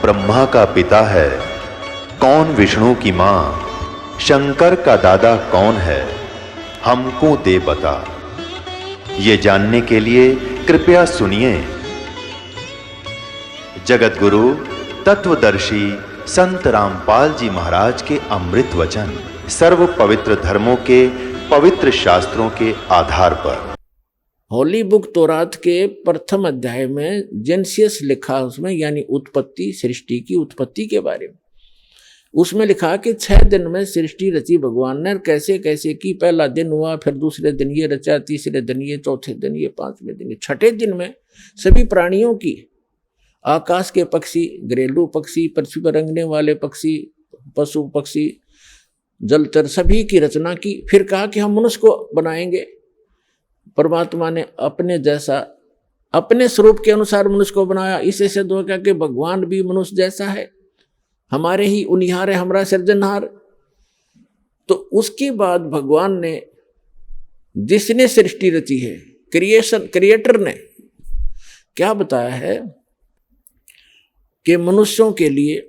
ब्रह्मा का पिता है, कौन विष्णु की मां, शंकर का दादा कौन है, हमको दे बता। ये जानने के लिए कृपया सुनिए। जगत गुरु तत्वदर्शी संत रामपाल जी महाराज के अमृत वचन सर्व पवित्र धर्मों के पवित्र शास्त्रों के आधार पर। होली बुक तौरात के प्रथम अध्याय में जेनेसिस लिखा, उसमें यानी उत्पत्ति, सृष्टि की उत्पत्ति के बारे में। उसमें लिखा कि 6 दिन में सृष्टि रची भगवान ने, कैसे कैसे की। पहला दिन हुआ, फिर दूसरे दिन ये रचा, तीसरे दिन ये, चौथे दिन ये, 5वें दिन ये, छठे दिन में सभी प्राणियों की, आकाश के पक्षी, घरेलू पक्षी, पृथ्वी पर रेंगने वाले पक्षी, पशु पक्षी, जलचर, सभी की रचना की। फिर कहा कि हम मनुष्य को बनाएंगे। परमात्मा ने अपने जैसा, अपने स्वरूप के अनुसार मनुष्य को बनाया। इसे सिद्ध हो गया कि भगवान भी मनुष्य जैसा है, हमारे ही उनिहार है, हमारा सृजनहार। तो उसके बाद भगवान ने, जिसने सृष्टि रची है, क्रिएटर ने क्या बताया है कि मनुष्यों के लिए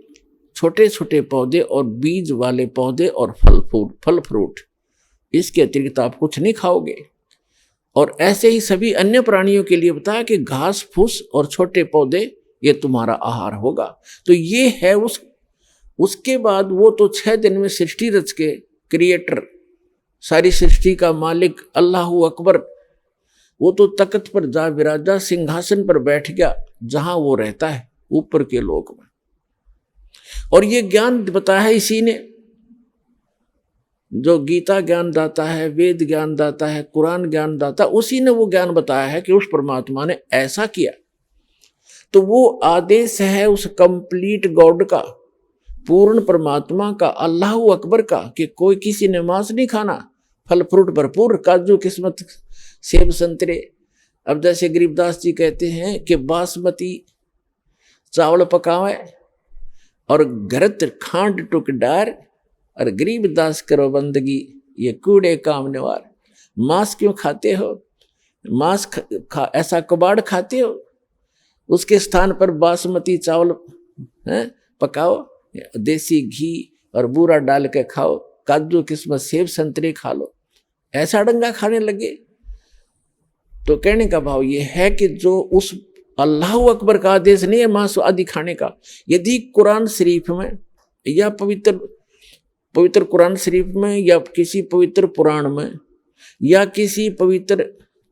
छोटे छोटे पौधे और बीज वाले पौधे और फल फ्रूट, इसके अतिरिक्त आप कुछ नहीं खाओगे। और ऐसे ही सभी अन्य प्राणियों के लिए बताया कि घास फूस और छोटे पौधे ये तुम्हारा आहार होगा। तो ये है उसके बाद वो तो 6 दिन में सृष्टि रच के क्रिएटर, सारी सृष्टि का मालिक अल्लाहू अकबर, वो तो तख्त पर जा विराजा, सिंहासन पर बैठ गया, जहां वो रहता है ऊपर के लोक में। और ये ज्ञान बताया है इसी ने, जो गीता ज्ञान दाता है, वेद ज्ञान दाता है, कुरान ज्ञान दाता, उसी ने वो ज्ञान बताया है कि उस परमात्मा ने ऐसा किया। तो वो आदेश है उस कंप्लीट गॉड का, पूर्ण परमात्मा का, अल्लाहू अकबर का, कि कोई किसी ने मांस नहीं खाना, फल फ्रूट भरपूर, काजू किस्मत, सेब संतरे। अब जैसे गरीबदास जी कहते हैं कि बासमती चावल पकावे और घरत खांड टुक डार, और गरीबदास करो बंदगी ये कूड़े काम निवार। मांस क्यों खाते हो? मांस ऐसा कबाड़ खाते हो, उसके स्थान पर बासमती चावल पकाओ, देसी घी और बूरा डाल के खाओ, काजू किस्मत सेब संतरे खा लो, ऐसा डंगा खाने लगे। तो कहने का भाव ये है कि जो उस अल्लाहू अकबर का आदेश नहीं है मांस आदि खाने का। यदि कुरान शरीफ में या पवित्र कुरान शरीफ में या किसी पवित्र पुराण में या किसी पवित्र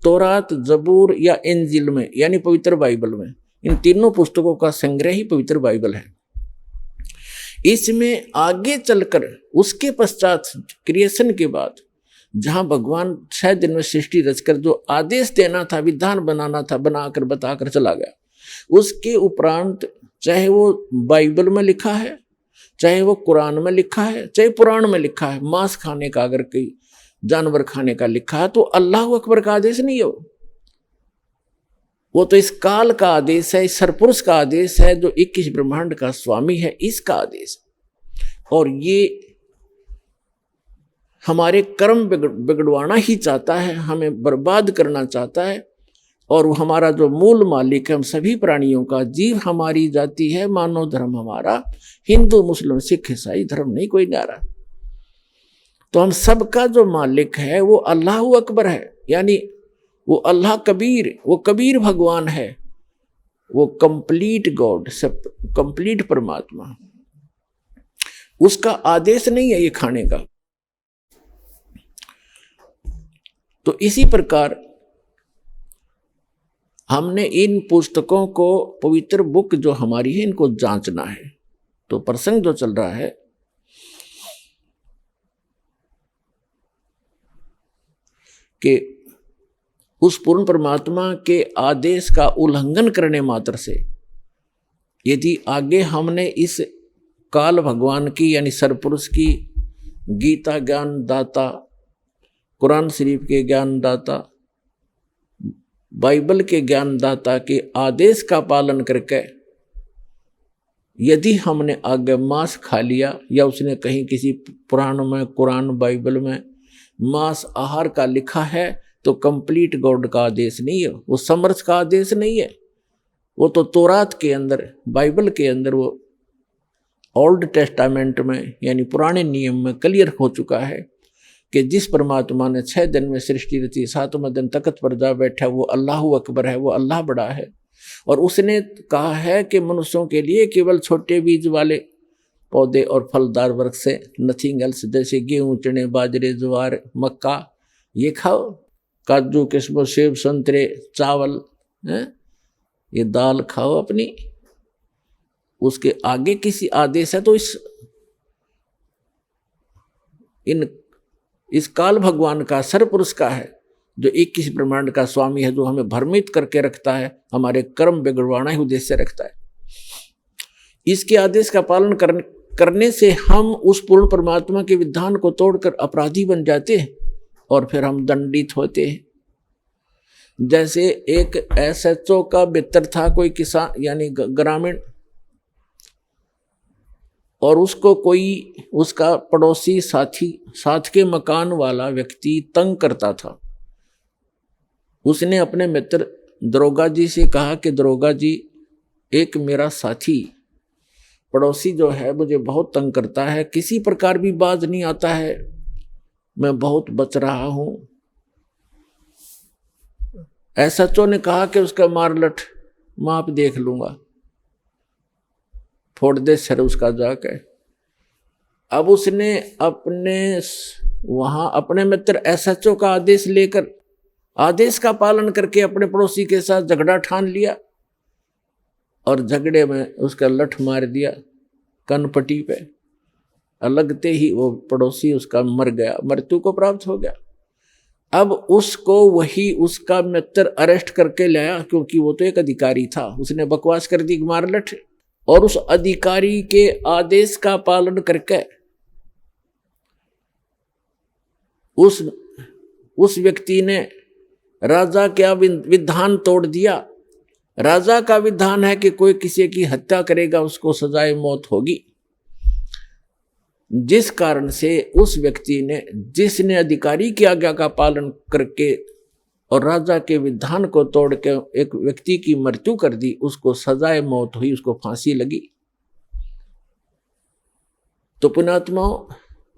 तौरात, जबूर या इंजिल में, यानी पवित्र बाइबल में, इन तीनों पुस्तकों का संग्रह ही पवित्र बाइबल है। इसमें आगे चलकर उसके पश्चात क्रिएशन के बाद, जहां भगवान 6 दिन में सृष्टि रचकर जो आदेश देना था, विधान बनाना था, बनाकर बताकर चला गया, उसके उपरांत चाहे वो बाइबल में लिखा है, चाहे वो कुरान में लिखा है, चाहे पुराण में लिखा है, मांस खाने का अगर कोई जानवर खाने का लिखा है, तो अल्लाह अकबर का आदेश नहीं है वो तो इस काल का आदेश है, इस सरपुरुष का आदेश है, जो 21 ब्रह्मांड का स्वामी है, इसका आदेश। और ये हमारे कर्म बिगड़वाना ही चाहता है, हमें बर्बाद करना चाहता है। और वो हमारा जो मूल मालिक है हम सभी प्राणियों का, जीव हमारी जाति है, मानव धर्म हमारा, हिंदू मुस्लिम सिख ईसाई धर्म नहीं कोई न्यारा। तो हम सबका जो मालिक है वो अल्लाहू अकबर है, यानी वो अल्लाह कबीर, वो कबीर भगवान है, वो कंप्लीट गॉड, सब कंप्लीट परमात्मा। उसका आदेश नहीं है ये खाने का। तो इसी प्रकार हमने इन पुस्तकों को, पवित्र बुक जो हमारी है, इनको जांचना है। तो प्रसंग जो चल रहा है कि उस पूर्ण परमात्मा के आदेश का उल्लंघन करने मात्र से, यदि आगे हमने इस काल भगवान की, यानी सरपुरुष की, गीता ज्ञान दाता, कुरान शरीफ के ज्ञान दाता, बाइबल के ज्ञानदाता के आदेश का पालन करके यदि हमने आगे मांस खा लिया, या उसने कहीं किसी पुराण में, कुरान, बाइबल में मांस आहार का लिखा है, तो कंप्लीट गॉड का आदेश नहीं है, वो समर्थ का आदेश नहीं है। वो तो तौरात के अंदर, बाइबल के अंदर वो ओल्ड टेस्टामेंट में यानी पुराने नियम में क्लियर हो चुका है कि जिस परमात्मा ने 6 दिन में सृष्टि रची, 7वें दिन तख्त पर जा बैठा, वो अल्लाह अकबर है, वो अल्लाह बड़ा है। और उसने कहा है कि मनुष्यों के लिए केवल छोटे बीज वाले पौधे और फलदार वृक्ष से, नथिंग एल्स, जैसे गेहूं, चने, बाजरे, ज्वार, मक्का, ये खाओ, काजू, किस्मत, सेब, संतरे, चावल, ये दाल खाओ अपनी। उसके आगे किसी आदेश है तो इस काल भगवान का, सरपुरुष का है, जो 21 ब्रह्मांड का स्वामी है, जो हमें भ्रमित करके रखता है, हमारे कर्म बिगड़वाना ही उद्देश्य रखता है। इसके आदेश का पालन करने से हम उस पूर्ण परमात्मा के विधान को तोड़कर अपराधी बन जाते हैं और फिर हम दंडित होते हैं। जैसे एक SHO का मित्र था, कोई किसान यानी ग्रामीण, और उसको कोई उसका पड़ोसी साथी, साथ के मकान वाला व्यक्ति तंग करता था। उसने अपने मित्र दरोगा जी से कहा कि दरोगा जी, एक मेरा साथी पड़ोसी जो है मुझे बहुत तंग करता है, किसी प्रकार भी बाज नहीं आता है, मैं बहुत बच रहा हूं। SHO ने कहा कि उसका मार लठ, माप देख लूंगा, फोड़ दे सर उसका जाके। अब उसने अपने मित्र SHO का आदेश लेकर, आदेश का पालन करके अपने पड़ोसी के साथ झगड़ा ठान लिया और झगड़े में उसका लठ मार दिया कनपट्टी पे। लगते ही वो पड़ोसी उसका मर गया, मृत्यु को प्राप्त हो गया। अब उसको वही उसका मित्र अरेस्ट करके लाया, क्योंकि वो तो एक अधिकारी था, उसने बकवास कर दी मार लठ। और उस अधिकारी के आदेश का पालन करके उस व्यक्ति ने राजा का विधान तोड़ दिया। राजा का विधान है कि कोई किसी की हत्या करेगा उसको सजाए मौत होगी। जिस कारण से उस व्यक्ति ने, जिसने अधिकारी की आज्ञा का पालन करके और राजा के विधान को तोड़ के एक व्यक्ति की मृत्यु कर दी, उसको सजाए मौत हुई, उसको फांसी लगी। तो पुण्यात्मा,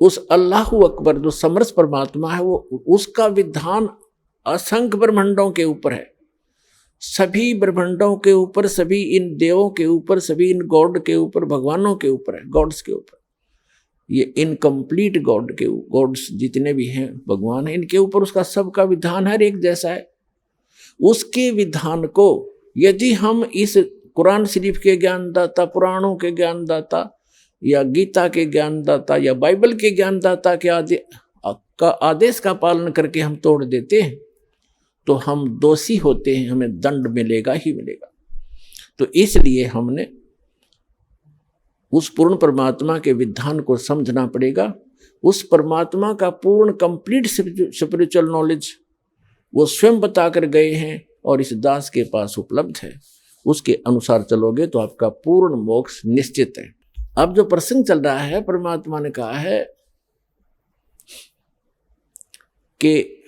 उस अल्लाह अकबर जो समर्थ परमात्मा है, वो उसका विधान असंख्य ब्रह्मांडों के ऊपर है, सभी ब्रह्मांडों के ऊपर, सभी इन देवों के ऊपर, सभी इन गॉड के ऊपर, भगवानों के ऊपर है, गॉड्स के ऊपर। ये इनकम्प्लीट गॉड्स जितने भी हैं भगवान है, इनके ऊपर उसका सबका विधान हर एक जैसा है। उसके विधान को यदि हम इस कुरान शरीफ के ज्ञानदाता, पुराणों के ज्ञानदाता, या गीता के ज्ञानदाता, या बाइबल के ज्ञानदाता के आदेश का पालन करके हम तोड़ देते हैं, तो हम दोषी होते हैं, हमें दंड मिलेगा ही मिलेगा। तो इसलिए हमने उस पूर्ण परमात्मा के विधान को समझना पड़ेगा। उस परमात्मा का पूर्ण कंप्लीट स्पिरिचुअल नॉलेज वो स्वयं बता कर गए हैं और इस दास के पास उपलब्ध है। उसके अनुसार चलोगे तो आपका पूर्ण मोक्ष निश्चित है। अब जो प्रसंग चल रहा है, परमात्मा ने कहा है कि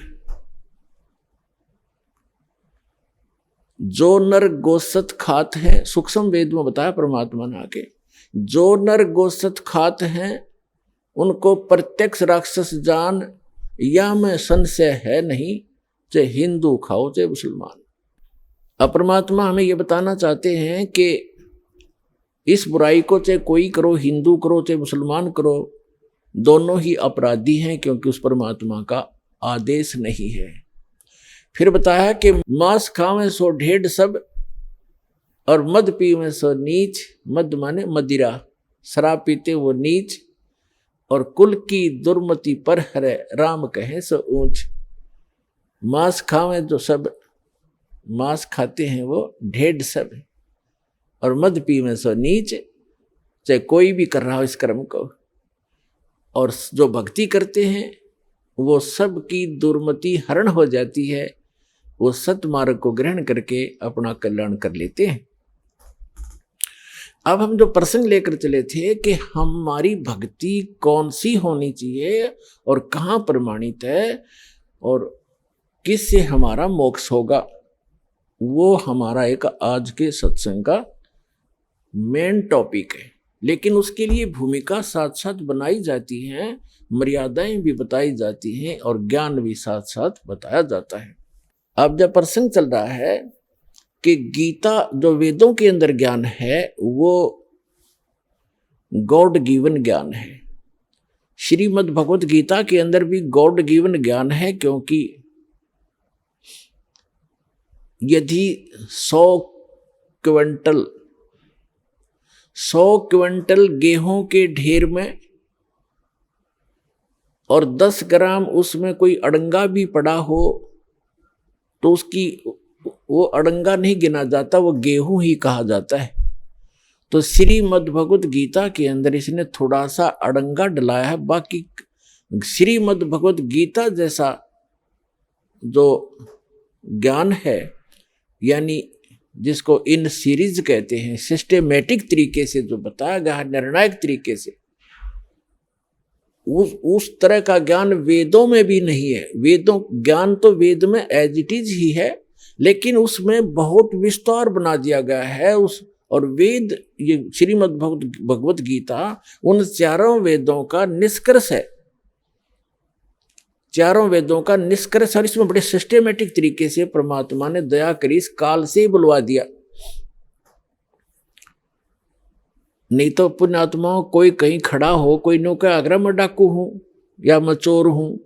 जो नर गोसत खात है, सूक्ष्म वेद में बताया परमात्मा ने आके, जो नर गोसत खात हैं उनको प्रत्यक्ष राक्षस जान, या में संशय है नहीं, चाहे हिंदू खाओ चाहे मुसलमान। अब परमात्मा हमें ये बताना चाहते हैं कि इस बुराई को चाहे कोई करो, हिंदू करो चाहे मुसलमान करो, दोनों ही अपराधी हैं, क्योंकि उस परमात्मा का आदेश नहीं है। फिर बताया कि मांस खावे सो ढेड सब, और मद पीवे सो नीच। मद माने मदिरा, शराब पीते वो नीच, और कुल की दुर्मति पर हरे, राम कहे सो ऊंच। मांस खावे जो सब, मांस खाते हैं वो ढेड सब, और मद पीवे सो नीच, चाहे कोई भी कर रहा हो इस कर्म को। और जो भक्ति करते हैं वो सब की दुर्मति हरण हो जाती है, वो सतमार्ग को ग्रहण करके अपना कल्याण कर लेते हैं। अब हम जो प्रसंग लेकर चले थे कि हमारी भक्ति कौन सी होनी चाहिए और कहाँ प्रमाणित है और किससे हमारा मोक्ष होगा, वो हमारा एक आज के सत्संग का मेन टॉपिक है। लेकिन उसके लिए भूमिका साथ साथ बनाई जाती है, मर्यादाएं भी बताई जाती हैं और ज्ञान भी साथ साथ बताया जाता है। अब जब प्रसंग चल रहा है कि गीता जो वेदों के अंदर ज्ञान है वो गॉड गिवन ज्ञान है। श्रीमद् भगवत गीता के अंदर भी गॉड गिवन ज्ञान है, क्योंकि यदि 100 क्विंटल गेहूं के ढेर में और 10 ग्राम उसमें कोई अड़ंगा भी पड़ा हो तो उसकी वो अड़ंगा नहीं गिना जाता, वो गेहूं ही कहा जाता है। तो श्रीमद् भगवत गीता के अंदर इसने थोड़ा सा अड़ंगा डलाया है। बाकी श्रीमद् भगवत गीता जैसा जो ज्ञान है, यानी जिसको इन सीरीज कहते हैं, सिस्टेमेटिक तरीके से जो बताया गया है, निर्णायक तरीके से, उस तरह का ज्ञान वेदों में भी नहीं है। वेदों ज्ञान तो वेद में एज इट इज ही है, लेकिन उसमें बहुत विस्तार बना दिया गया है। और वेद, ये श्रीमद् भगवत गीता उन चारों वेदों का निष्कर्ष है, चारों वेदों का निष्कर्ष। और इसमें बड़े सिस्टेमेटिक तरीके से परमात्मा ने दया करी, इस काल से ही बुलवा दिया। नहीं तो पुण्यात्माओं कोई कहीं खड़ा हो, कोई नौका आगरा में डाकू हूं या मैं चोर हूं,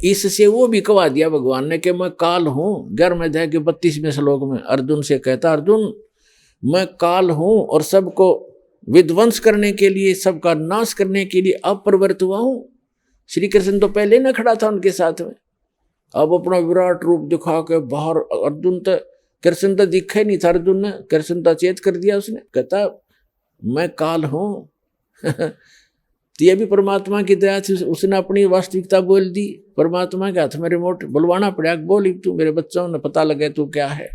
इससे वो भी कवा दिया भगवान ने कि मैं काल हूं। 11वें अध्याय के 32वें श्लोक में अर्जुन से कहता, अर्जुन मैं काल हूं और सबको विध्वंस करने के लिए, सबका नाश करने के लिए अप्रवृत्त हुआ हूं। श्री कृष्ण तो पहले ना खड़ा था उनके साथ में, अब अपना विराट रूप दिखा के बाहर अर्जुन तो, कृष्ण तो दिखा ही नहीं था। अर्जुन ने कृष्ण तो चेत कर दिया, उसने कहता मैं काल हूं। तो ये भी परमात्मा की दया से उसने अपनी वास्तविकता बोल दी। परमात्मा के हाथ में रिमोट, बुलवाना पड़ा, बोल तू मेरे बच्चों ने पता लगे तू क्या है,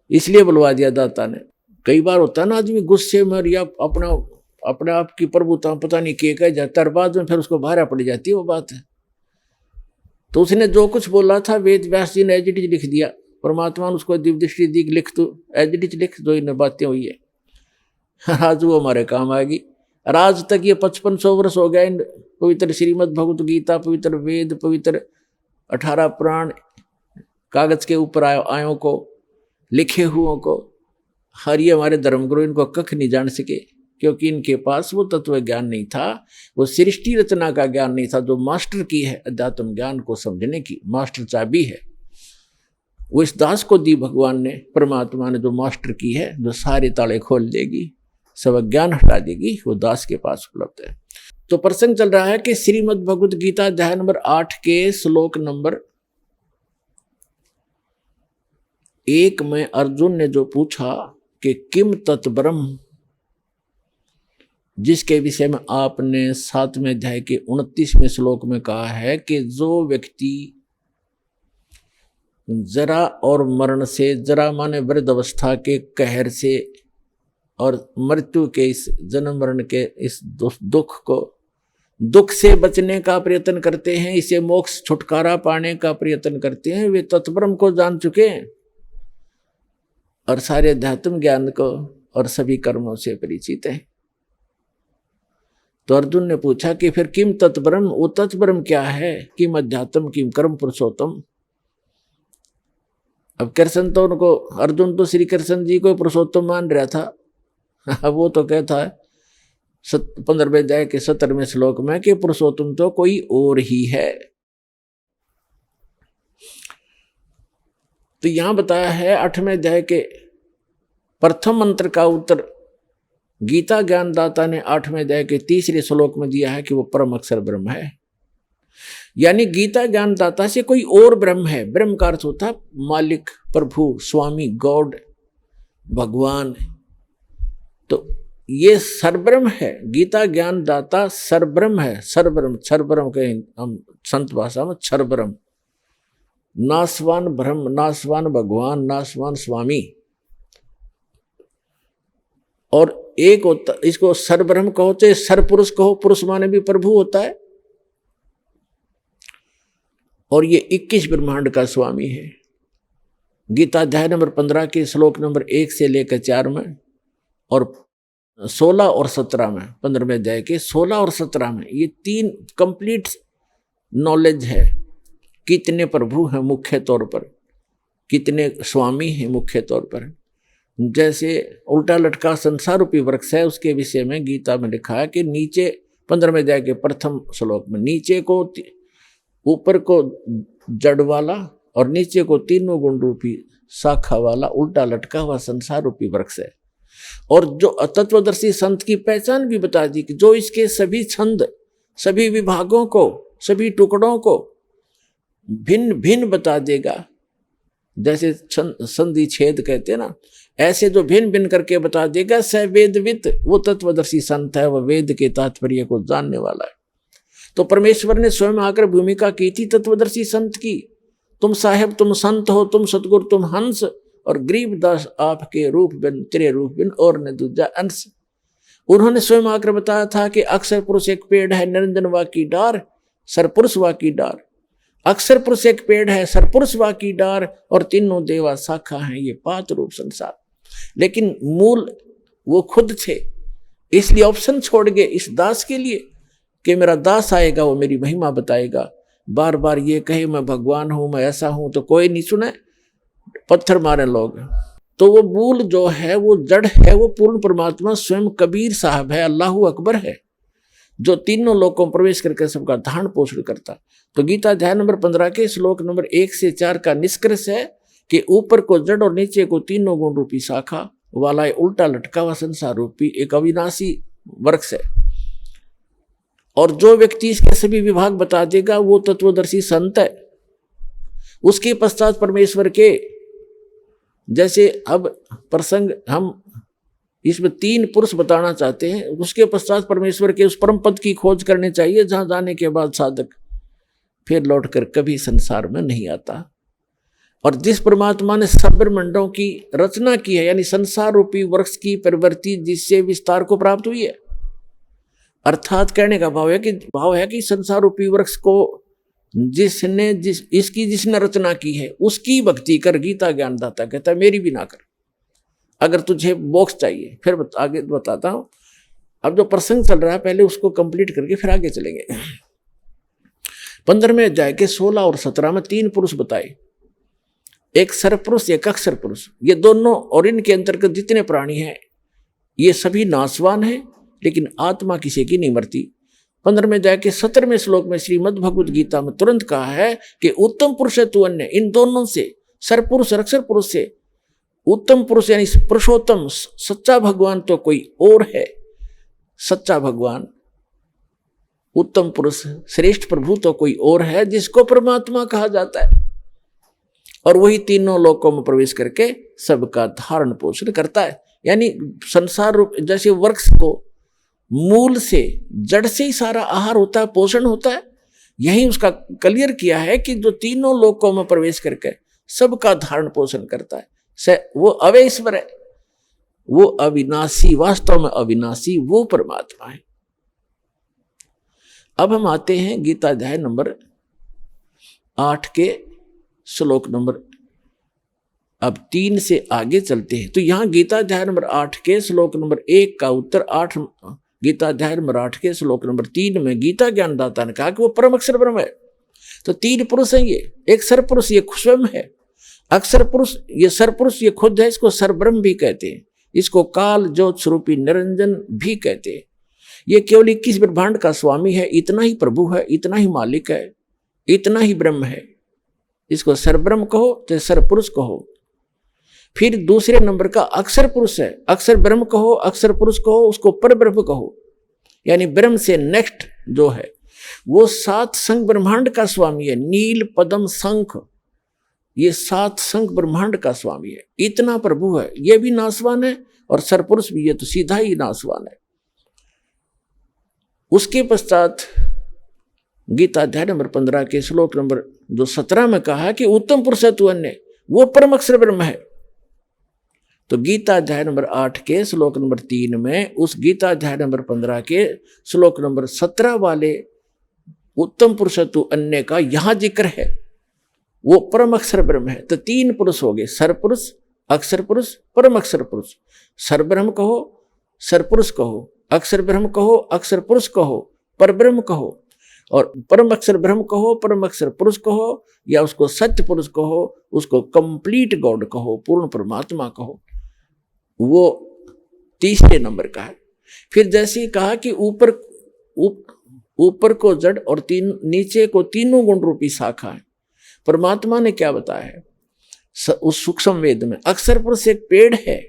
इसलिए बुलवा दिया दाता ने। कई बार होता है ना आदमी गुस्से में या अपने आप की प्रभुता पता नहीं क्या कह जाता है, बाद में फिर उसको भारा पड़ जाती है वो बात है। तो उसने जो कुछ बोला था वेद व्यास जी ने एज इट इज लिख दिया। परमात्मा ने उसको दिव्य दृष्टि दी, लिख तू एज इट इज लिख, जो इन बातें हुई है आज वो हमारे काम आएगी। और आज तक ये 5500 वर्ष हो गया इन पवित्र श्रीमद् भगवत गीता, पवित्र वेद, पवित्र 18 पुराण कागज के ऊपर आयों को, लिखे हुओं को। हर ये हमारे धर्मगुरु इनको कख नहीं जान सके, क्योंकि इनके पास वो तत्व ज्ञान नहीं था, वो सृष्टि रचना का ज्ञान नहीं था, जो मास्टर की है अध्यात्म ज्ञान को समझने की मास्टर चाबी है। वो इस दास को दी भगवान ने, परमात्मा ने, जो मास्टर की है, जो सारे ताले खोल देगी, सब ज्ञान हटा देगी, वो दास के पास उपलब्ध है। तो प्रसंग चल रहा है कि श्रीमद् भगवत गीता अध्याय नंबर 8 के श्लोक नंबर 1 में अर्जुन ने जो पूछा कि किम तत्ब्रह्म, जिसके विषय में आपने 7वें अध्याय के 29वें श्लोक में कहा है कि जो व्यक्ति जरा और मरण से, जरा माने वृद्ध अवस्था के कहर से और मृत्यु के इस जन्म मरण के इस दुख से बचने का प्रयत्न करते हैं, इसे मोक्ष छुटकारा पाने का प्रयत्न करते हैं, वे तत्ब्रह्म को जान चुके हैं और सारे अध्यात्म ज्ञान को और सभी कर्मों से परिचित हैं। तो अर्जुन ने पूछा कि फिर किम तत्ब्रह्म, वो तत्ब्रह्म क्या है? किम अध्यात्म किम कर्म पुरुषोत्तम। अब कृष्ण तो उनको, अर्जुन तो श्री कृष्ण जी को पुरुषोत्तम मान रहा था। वो तो कहता है 15वें अध्याय के 17वें श्लोक में कि पुरुषोत्तम तो कोई और ही है। तो यहां बताया है 8वें अध्याय के प्रथम मंत्र का उत्तर गीता ज्ञानदाता ने 8वें अध्याय के 3रे श्लोक में दिया है कि वो परम अक्षर ब्रह्म है। यानी गीता ज्ञानदाता से कोई और ब्रह्म है। ब्रह्म का अर्थ होता है मालिक, प्रभु, स्वामी, गॉड, भगवान। तो ये सरब्रह्म है, गीता ज्ञानदाता सरब्रह्म है। सरब्रह्म, छरब्रह्म के हम संत भाषा में छरब्रह्म, नासवान ब्रह्म, नासवान भगवान, नासवान स्वामी। और एक होता, इसको सरब्रह्म कहो चाहे सरपुरुष कहो, पुरुष माने भी प्रभु होता है। और ये 21 ब्रह्मांड का स्वामी है। गीता अध्याय नंबर 15 के श्लोक नंबर 1 से लेकर 4 में और 16 और 17 में, 15वें अध्याय के 16 और 17 में ये 3 कंप्लीट नॉलेज है। कितने प्रभु हैं मुख्य तौर पर, कितने स्वामी हैं मुख्य तौर पर। जैसे उल्टा लटका संसार रूपी वृक्ष है, उसके विषय में गीता में लिखा है कि नीचे 15वें अध्याय के प्रथम श्लोक में नीचे को ऊपर को जड़ वाला और नीचे को तीनों गुण रूपी शाखा वाला उल्टा लटका हुआ संसार रूपी वृक्ष है। और जो तत्वदर्शी संत की पहचान भी बता दी कि जो इसके सभी छंद, सभी विभागों को, सभी टुकड़ों को भिन्न भिन्न बता देगा। जैसे संधि छेद कहते हैं ना, ऐसे जो भिन्न भिन्न करके बता देगा। स वेदवित, वो तत्वदर्शी संत है, वह वेद के तात्पर्य को जानने वाला है। तो परमेश्वर ने स्वयं आकर भूमिका की थी तत्वदर्शी संत की। तुम साहेब, तुम संत हो, तुम सतगुरु, तुम हंस, और गरीबदास आपके रूप बिन, तेरे रूप बिन और न दूजा अंश। उन्होंने स्वयं आकर बताया था कि अक्षर पुरुष एक पेड़ है, निरंजन वा की डार, सरपुरुष वा की डार। अक्षर पुरुष एक पेड़ है, सरपुरुष वा की डार, और तीनों देवा शाखा हैं, ये पात रूप संसार। लेकिन मूल वो खुद थे, इसलिए ऑप्शन छोड़ गए इस दास के लिए कि मेरा दास आएगा, वो मेरी महिमा बताएगा। बार बार ये कहे मैं भगवान हूं, मैं ऐसा हूं, तो कोई नहीं सुने, पत्थर मारे लोग। तो वो मूल जो है, वो जड़ है, वो पूर्ण परमात्मा स्वयं कबीर साहब है, अल्लाहू अकबर है, जो तीनों लोगों में प्रवेश करके सबका धारण पोषण करता। तो गीता अध्याय नंबर 15 के श्लोक नंबर 1 से 4 का निष्कर्ष है कि ऊपर को जड़ और नीचे को तीनों गुण रूपी शाखा वाला उल्टा लटका हुआ संसार रूपी एक अविनाशी वृक्ष है। और जो व्यक्ति इसके सभी विभाग बता देगा वो तत्वदर्शी संत है। उसके पश्चात परमेश्वर के, जैसे अब प्रसंग हम इसमें 3 पुरुष बताना चाहते हैं, उसके पश्चात परमेश्वर के उस परम पद की खोज करनी चाहिए जहां जाने के बाद साधक फिर लौटकर कभी संसार में नहीं आता। और जिस परमात्मा ने सब ब्रह्मांडों की रचना की है, यानी संसार रूपी वृक्ष की प्रवृत्ति जिससे विस्तार को प्राप्त हुई है, अर्थात कहने का भाव है कि संसार रूपी वृक्ष को जिसने रचना की है उसकी भक्ति कर। गीता ज्ञानदाता कहता है मेरी भी ना कर, अगर तुझे मोक्ष चाहिए। फिर आगे बताता हूं, अब जो प्रसंग चल रहा है पहले उसको कंप्लीट करके फिर आगे चलेंगे। 15वें अध्याय के 16 और 17 में 3 पुरुष बताए, एक सरपुरुष, एक अक्षर पुरुष। ये दोनों और इनके अंतर्गत जितने प्राणी हैं ये सभी नाशवान हैं, लेकिन आत्मा किसी की नहीं मरती। 15वें अध्याय के 17वें श्लोक में श्रीमद् भगवद गीता में तुरंत कहा है कि उत्तम पुरुष है तू अन्य। इन दोनों से, सरपुरुष और अक्षर पुरुष से उत्तम पुरुष यानी पुरुषोत्तम सच्चा भगवान तो कोई और है। सच्चा भगवान, उत्तम पुरुष, श्रेष्ठ प्रभु तो कोई और है जिसको परमात्मा कहा जाता है। और वही तीनों लोकों में प्रवेश करके सबका धारण पोषण करता है। यानी संसार रूप जैसे वृक्ष को मूल से, जड़ से ही सारा आहार होता है, पोषण होता है, यही उसका क्लियर किया है कि जो तीनों लोकों में प्रवेश करके सबका धारण पोषण करता है, वो अवैश्वर है, वो अविनाशी, वास्तव में अविनाशी वो परमात्मा है। अब हम आते हैं गीता अध्याय नंबर 8 के श्लोक नंबर, अब 3 से आगे चलते हैं। तो यहां गीता अध्याय नंबर 8 के श्लोक नंबर 1 का उत्तर गीता अध्याय नंबर 8 के श्लोक नंबर 3 में गीता ज्ञानदाता ने कहा कि वो परम अक्षर ब्रह्म है। तो 3 पुरुष हैं ये, एक सरपुरुष ये स्वयं है, अक्षर पुरुष ये सरपुरुष ये खुद है, इसको सरब्रह्म भी कहते हैं, इसको काल ज्योत स्वरूपी निरंजन भी कहते हैं। ये केवल 21 ब्रह्मांड का स्वामी है, इतना ही प्रभु है, इतना ही मालिक है, इतना ही ब्रह्म है। इसको सरब्रह्म कहो चाहे सरपुरुष कहो। फिर दूसरे नंबर का अक्षर पुरुष है, अक्षर ब्रह्म कहो, अक्षर पुरुष कहो, उसको पर ब्रह्म कहो, यानी ब्रह्म से नेक्स्ट जो है वो 7 संघ ब्रह्मांड का स्वामी है। नील पद्म शंख, ये 7 संघ ब्रह्मांड का स्वामी है, इतना प्रभु है। ये भी नासवान है और सरपुरुष भी, ये तो सीधा ही नासवान है। उसके पश्चात गीता अध्याय नंबर 15 के श्लोक नंबर जो 17 में कहा कि उत्तम पुरुष है तू अन्य, वो परम अक्षर ब्रह्म है। तो गीता अध्याय नंबर 8 के श्लोक नंबर 3 में उस गीता अध्याय नंबर 15 के श्लोक नंबर 17 वाले उत्तम पुरुष है तू अन्य का यहां जिक्र है, वो परम अक्षर ब्रह्म है। तो 3 पुरुष हो गए, सरपुरुष, अक्षर पुरुष, परम अक्षर पुरुष। सरब्रह्म कहो, सरपुरुष कहो, अक्षर ब्रह्म कहो, अक्षर पुरुष कहो, पर ब्रह्म कहो, और परम अक्षर ब्रह्म कहो, परम अक्षर पुरुष कहो, या उसको सत्य पुरुष कहो, उसको कंप्लीट गॉड कहो, पूर्ण परमात्मा कहो, वो तीसरे नंबर का है। फिर जैसे ही कहा कि ऊपर को जड़ और नीचे को तीनों गुण रूपी शाखा है, परमात्मा ने क्या बताया है उस सूक्ष्म वेद में, अक्षर पुरुष एक पेड़ है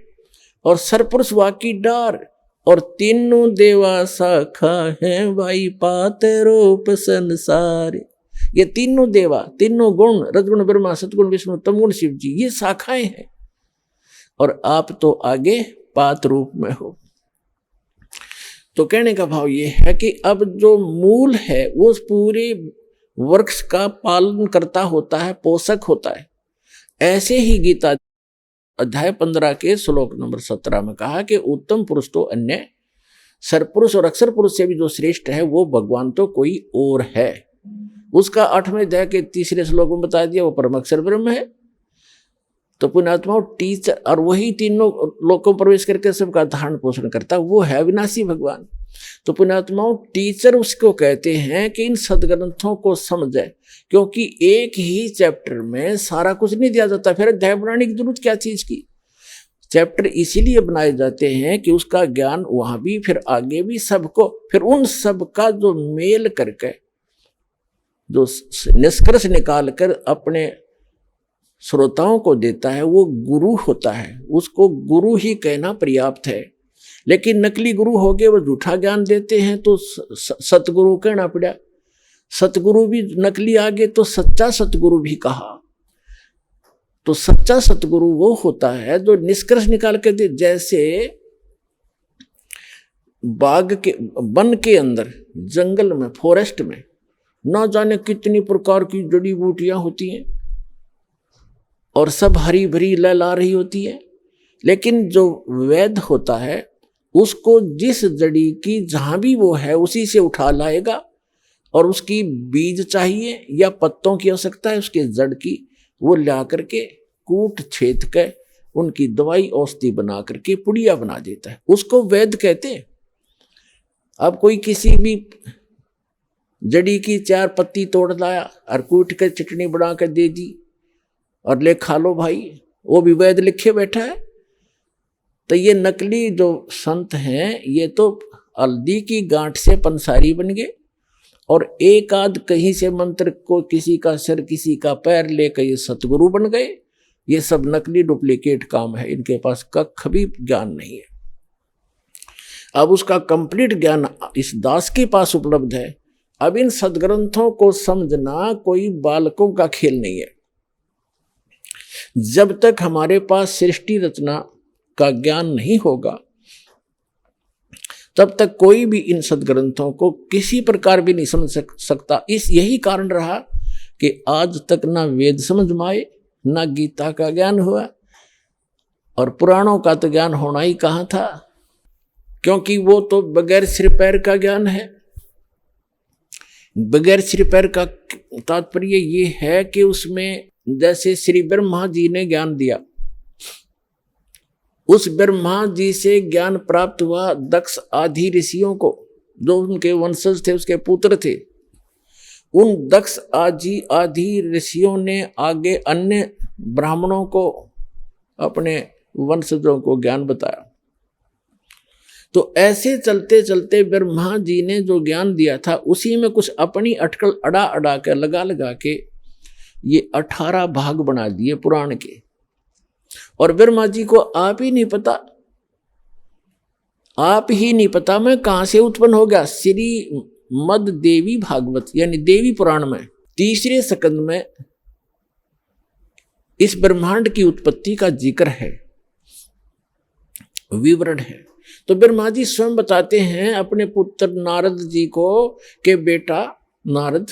और सरपुरुष वाकी डार, और तीनों देवा शाखा है भाई पात रूप संसार। ये तीनों देवा, तीनों गुण, रजगुण ब्रह्मा, सतगुण विष्णु, तमगुण शिव जी, ये शाखाएं हैं, और आप तो आगे पात रूप में हो। तो कहने का भाव ये है कि अब जो मूल है वो उस पूरे वृक्ष का पालन करता होता है, पोषक होता है। ऐसे ही गीता अध्याय 15 के श्लोक नंबर 17 में कहा कि उत्तम पुरुष तो अन्य, सरपुरुष और अक्षर पुरुष से भी जो श्रेष्ठ है वो भगवान तो कोई और है। उसका 8वें अध्याय के 3 श्लोक में बता दिया वो परम अक्षर ब्रह्म है। तो पुण्यात्माओं टीचर, और वही तीनों लोकों में प्रवेश करके सबका धारण पोषण करता, वो है अविनाशी भगवान। तो पुण्यात्माओं टीचर उसको कहते हैं कि इन सदग्रंथों को समझे, क्योंकि एक ही चैप्टर में सारा कुछ नहीं दिया जाता, फिर अध्याय बनाने की जरूरत क्या चीज की। चैप्टर इसीलिए बनाए जाते हैं कि उसका ज्ञान वहां भी फिर आगे भी सबको, फिर उन सब का जो मेल करके जो निष्कर्ष निकाल कर अपने श्रोताओं को देता है वो गुरु होता है। उसको गुरु ही कहना पर्याप्त है। लेकिन नकली गुरु हो गए, वो झूठा ज्ञान देते हैं तो सतगुरु कहना पड़ा। सतगुरु भी नकली आ गए तो सच्चा सतगुरु भी कहा। तो सच्चा सतगुरु वो होता है जो निष्कर्ष निकाल के दे। जैसे बाग के, वन के अंदर, जंगल में, फॉरेस्ट में ना जाने कितनी प्रकार की जड़ी बूटियां होती हैं और सब हरी भरी लहला रही होती है, लेकिन जो वैद्य होता है उसको जिस जड़ी की जहां भी वो है उसी से उठा लाएगा, और उसकी बीज चाहिए या पत्तों की आवश्यकता है उसके जड़ की, वो ला करके कूट छेद कर उनकी दवाई औषधि बना करके पुड़िया बना देता है। उसको वैद्य कहते हैं। अब कोई किसी भी जड़ी की 4 पत्ती तोड़ लाया और कूट कर चटनी बना कर दे दी और ले खा लो भाई, वो भी वैद्य लिखे बैठा है। तो ये नकली जो संत हैं ये तो हल्दी की गांठ से पंसारी बन गए, और एक आध कहीं से मंत्र को किसी का सिर किसी का पैर लेकर ये सतगुरु बन गए। ये सब नकली डुप्लीकेट काम है, इनके पास कख भी ज्ञान नहीं है। अब उसका कंप्लीट ज्ञान इस दास के पास उपलब्ध है। अब इन सदग्रंथों को समझना कोई बालकों का खेल नहीं है। जब तक हमारे पास सृष्टि रचना का ज्ञान नहीं होगा तब तक कोई भी इन सदग्रंथों को किसी प्रकार भी नहीं समझ सकता। यही कारण रहा कि आज तक ना वेद समझ में आए, ना गीता का ज्ञान हुआ, और पुराणों का तो ज्ञान होना ही कहाँ था, क्योंकि वो तो बगैर सिर पैर का ज्ञान है। बगैर सिर पैर का तात्पर्य ये है कि उसमें जैसे श्री ब्रह्मा जी ने ज्ञान दिया, उस ब्रह्मा जी से ज्ञान प्राप्त हुआ दक्ष आदि ऋषियों को, जो उनके वंशज थे, उसके पुत्र थे। उन दक्ष आदि ऋषियों ने आगे अन्य ब्राह्मणों को, अपने वंशजों को ज्ञान बताया। तो ऐसे चलते चलते ब्रह्मा जी ने जो ज्ञान दिया था उसी में कुछ अपनी अटकल अड़ा के लगा के ये 18 भाग बना दिए पुराण के। और ब्रह्मा जी को आप ही नहीं पता मैं कहां से उत्पन्न हो गया। श्री मद देवी भागवत यानी देवी पुराण में 3 स्कंद में इस ब्रह्मांड की उत्पत्ति का जिक्र है, विवरण है। तो ब्रह्मा जी स्वयं बताते हैं अपने पुत्र नारद जी को कि बेटा नारद,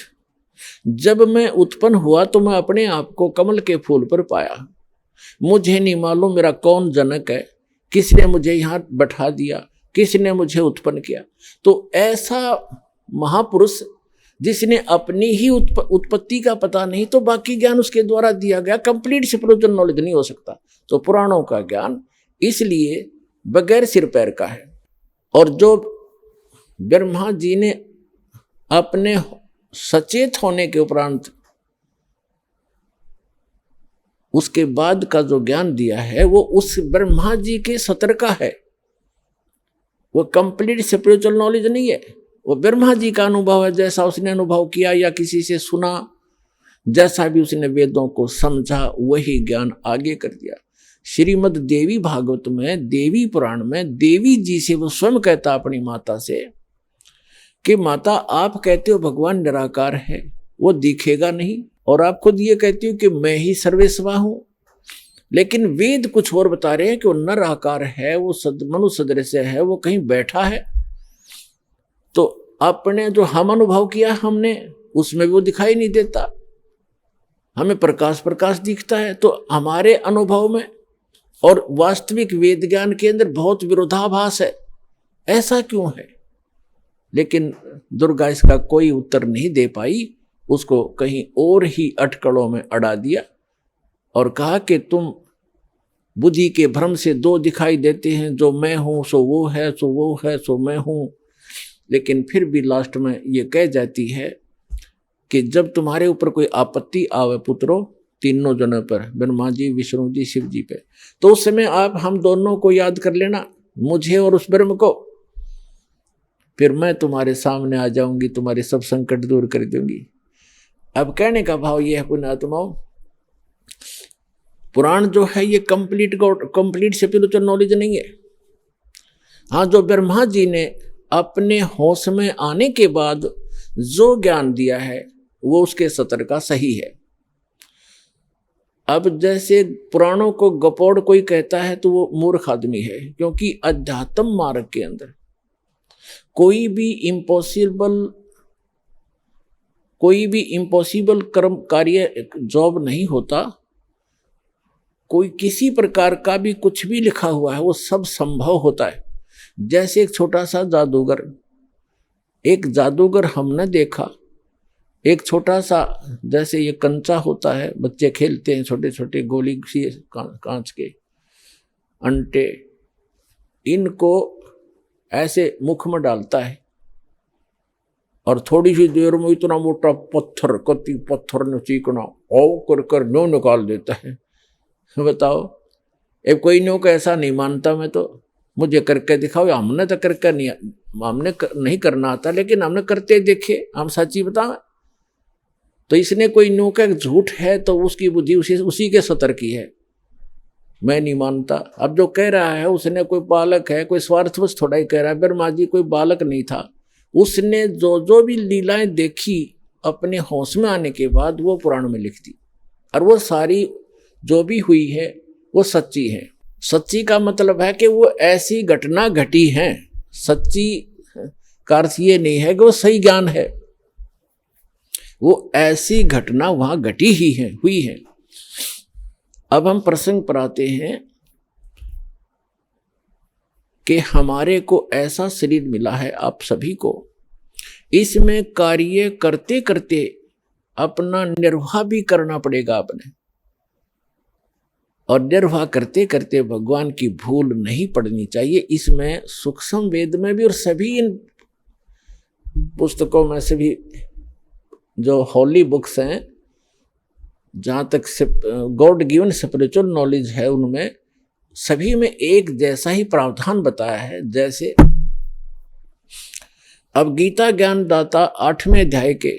जब मैं उत्पन्न हुआ तो मैं अपने आप को कमल के फूल पर पाया। मुझे नहीं मालूम मेरा कौन जनक है, किसने मुझे यहाँ बैठा दिया, किसने मुझे उत्पन्न किया। तो ऐसा महापुरुष जिसने अपनी ही उत्पत्ति का पता नहीं तो बाकी ज्ञान उसके द्वारा दिया गया कंप्लीट स्पिरिचुअल नॉलेज नहीं हो सकता। तो पुराणों का ज्ञान इसलिए बगैर सिर पैर का है। और जो ब्रह्मा जी ने अपने सचेत होने के उपरांत उसके बाद का जो ज्ञान दिया है वो उस ब्रह्मा जी के सतर का है, वो कंप्लीट स्पिरिचुअल नॉलेज नहीं है, वो ब्रह्मा जी का अनुभव है। जैसा उसने अनुभव किया या किसी से सुना, जैसा भी उसने वेदों को समझा, वही ज्ञान आगे कर दिया। श्रीमद् देवी भागवत में, देवी पुराण में देवी जी से वो स्वयं कहता अपनी माता से कि माता आप कहते हो भगवान निराकार है, वो दिखेगा नहीं, और आप खुद ये कहती हो कि मैं ही सर्वेस्वा हूं, लेकिन वेद कुछ और बता रहे हैं कि वो नर आकार है, वो मनुष्य सदृश है, वो कहीं बैठा है। तो अपने जो हम अनुभव किया हमने, उसमें भी वो दिखाई नहीं देता, हमें प्रकाश प्रकाश दिखता है। तो हमारे अनुभव में और वास्तविक वेद ज्ञान के अंदर बहुत विरोधाभास है, ऐसा क्यों है? लेकिन दुर्गा इसका कोई उत्तर नहीं दे पाई, उसको कहीं और ही अटकलों में अड़ा दिया और कहा कि तुम बुद्धि के भ्रम से दो दिखाई देते हैं, जो मैं हूं सो वो है, सो वो है सो मैं हूं। लेकिन फिर भी लास्ट में ये कह जाती है कि जब तुम्हारे ऊपर कोई आपत्ति आवे पुत्रों, तीनों जनों पर, ब्रह्मा जी, विष्णु जी, शिव जी पे, तो उस समय आप हम दोनों को याद कर लेना, मुझे और उस ब्रह्म को, फिर मैं तुम्हारे सामने आ जाऊंगी, तुम्हारे सब संकट दूर कर दूंगी। अब कहने का भाव यह है पुण्यात्माओं, पुराण जो है ये कंप्लीट स्पिरिचुअल नॉलेज नहीं है। हाँ, जो ब्रह्मा जी ने अपने होश में आने के बाद जो ज्ञान दिया है वो उसके सतर का सही है। अब जैसे पुराणों को गपोड़ कोई कहता है तो वो मूर्ख आदमी है, क्योंकि अध्यात्म मार्ग के अंदर कोई भी इम्पॉसिबल कर्म कार्य जॉब नहीं होता। कोई किसी प्रकार का भी कुछ भी लिखा हुआ है वो सब संभव होता है। जैसे एक छोटा सा जादूगर हमने देखा, एक छोटा सा, जैसे ये कंचा होता है, बच्चे खेलते हैं, छोटे छोटे गोली सी कांच के अंटे, इनको ऐसे मुख में डालता है और थोड़ी सी देर में इतना मोटा पत्थर, कति पत्थर ने चीकना और कर नो निकाल देता है। बताओ, अब कोई नो का ऐसा नहीं मानता, मैं तो मुझे करके दिखाओ। हमने तो करके नहीं, हमने नहीं करना आता, लेकिन हमने करते देखे, हम सच्ची बताएं। तो इसने कोई नो का झूठ है तो उसकी बुद्धि उसी के सतर की है, मैं नहीं मानता। अब जो कह रहा है उसने कोई बालक है, कोई स्वार्थवश थोड़ा ही कह रहा है। ब्रह्मा जी कोई बालक नहीं था, उसने जो भी लीलाएं देखी अपने होश में आने के बाद वो पुराण में लिख दी, और वो सारी जो भी हुई है वो सच्ची है। सच्ची का मतलब है कि वो ऐसी घटना घटी है। सच्ची का अर्थ ये नहीं है कि वो सही ज्ञान है, वो ऐसी घटना वहां घटी ही है, हुई है। अब हम प्रसंग पर आते हैं कि हमारे को ऐसा शरीर मिला है, आप सभी को, इसमें कार्य करते करते अपना निर्वाह भी करना पड़ेगा आपने, और निर्वाह करते करते भगवान की भूल नहीं पड़नी चाहिए। इसमें सूक्ष्म वेद में भी और सभी इन पुस्तकों में से भी जो हॉली बुक्स हैं, जहाँ तक गॉड गिवन स्पिरिचुअल नॉलेज है, उनमें सभी में एक जैसा ही प्रावधान बताया है। जैसे अब गीता ज्ञान दाता 8वें अध्याय के,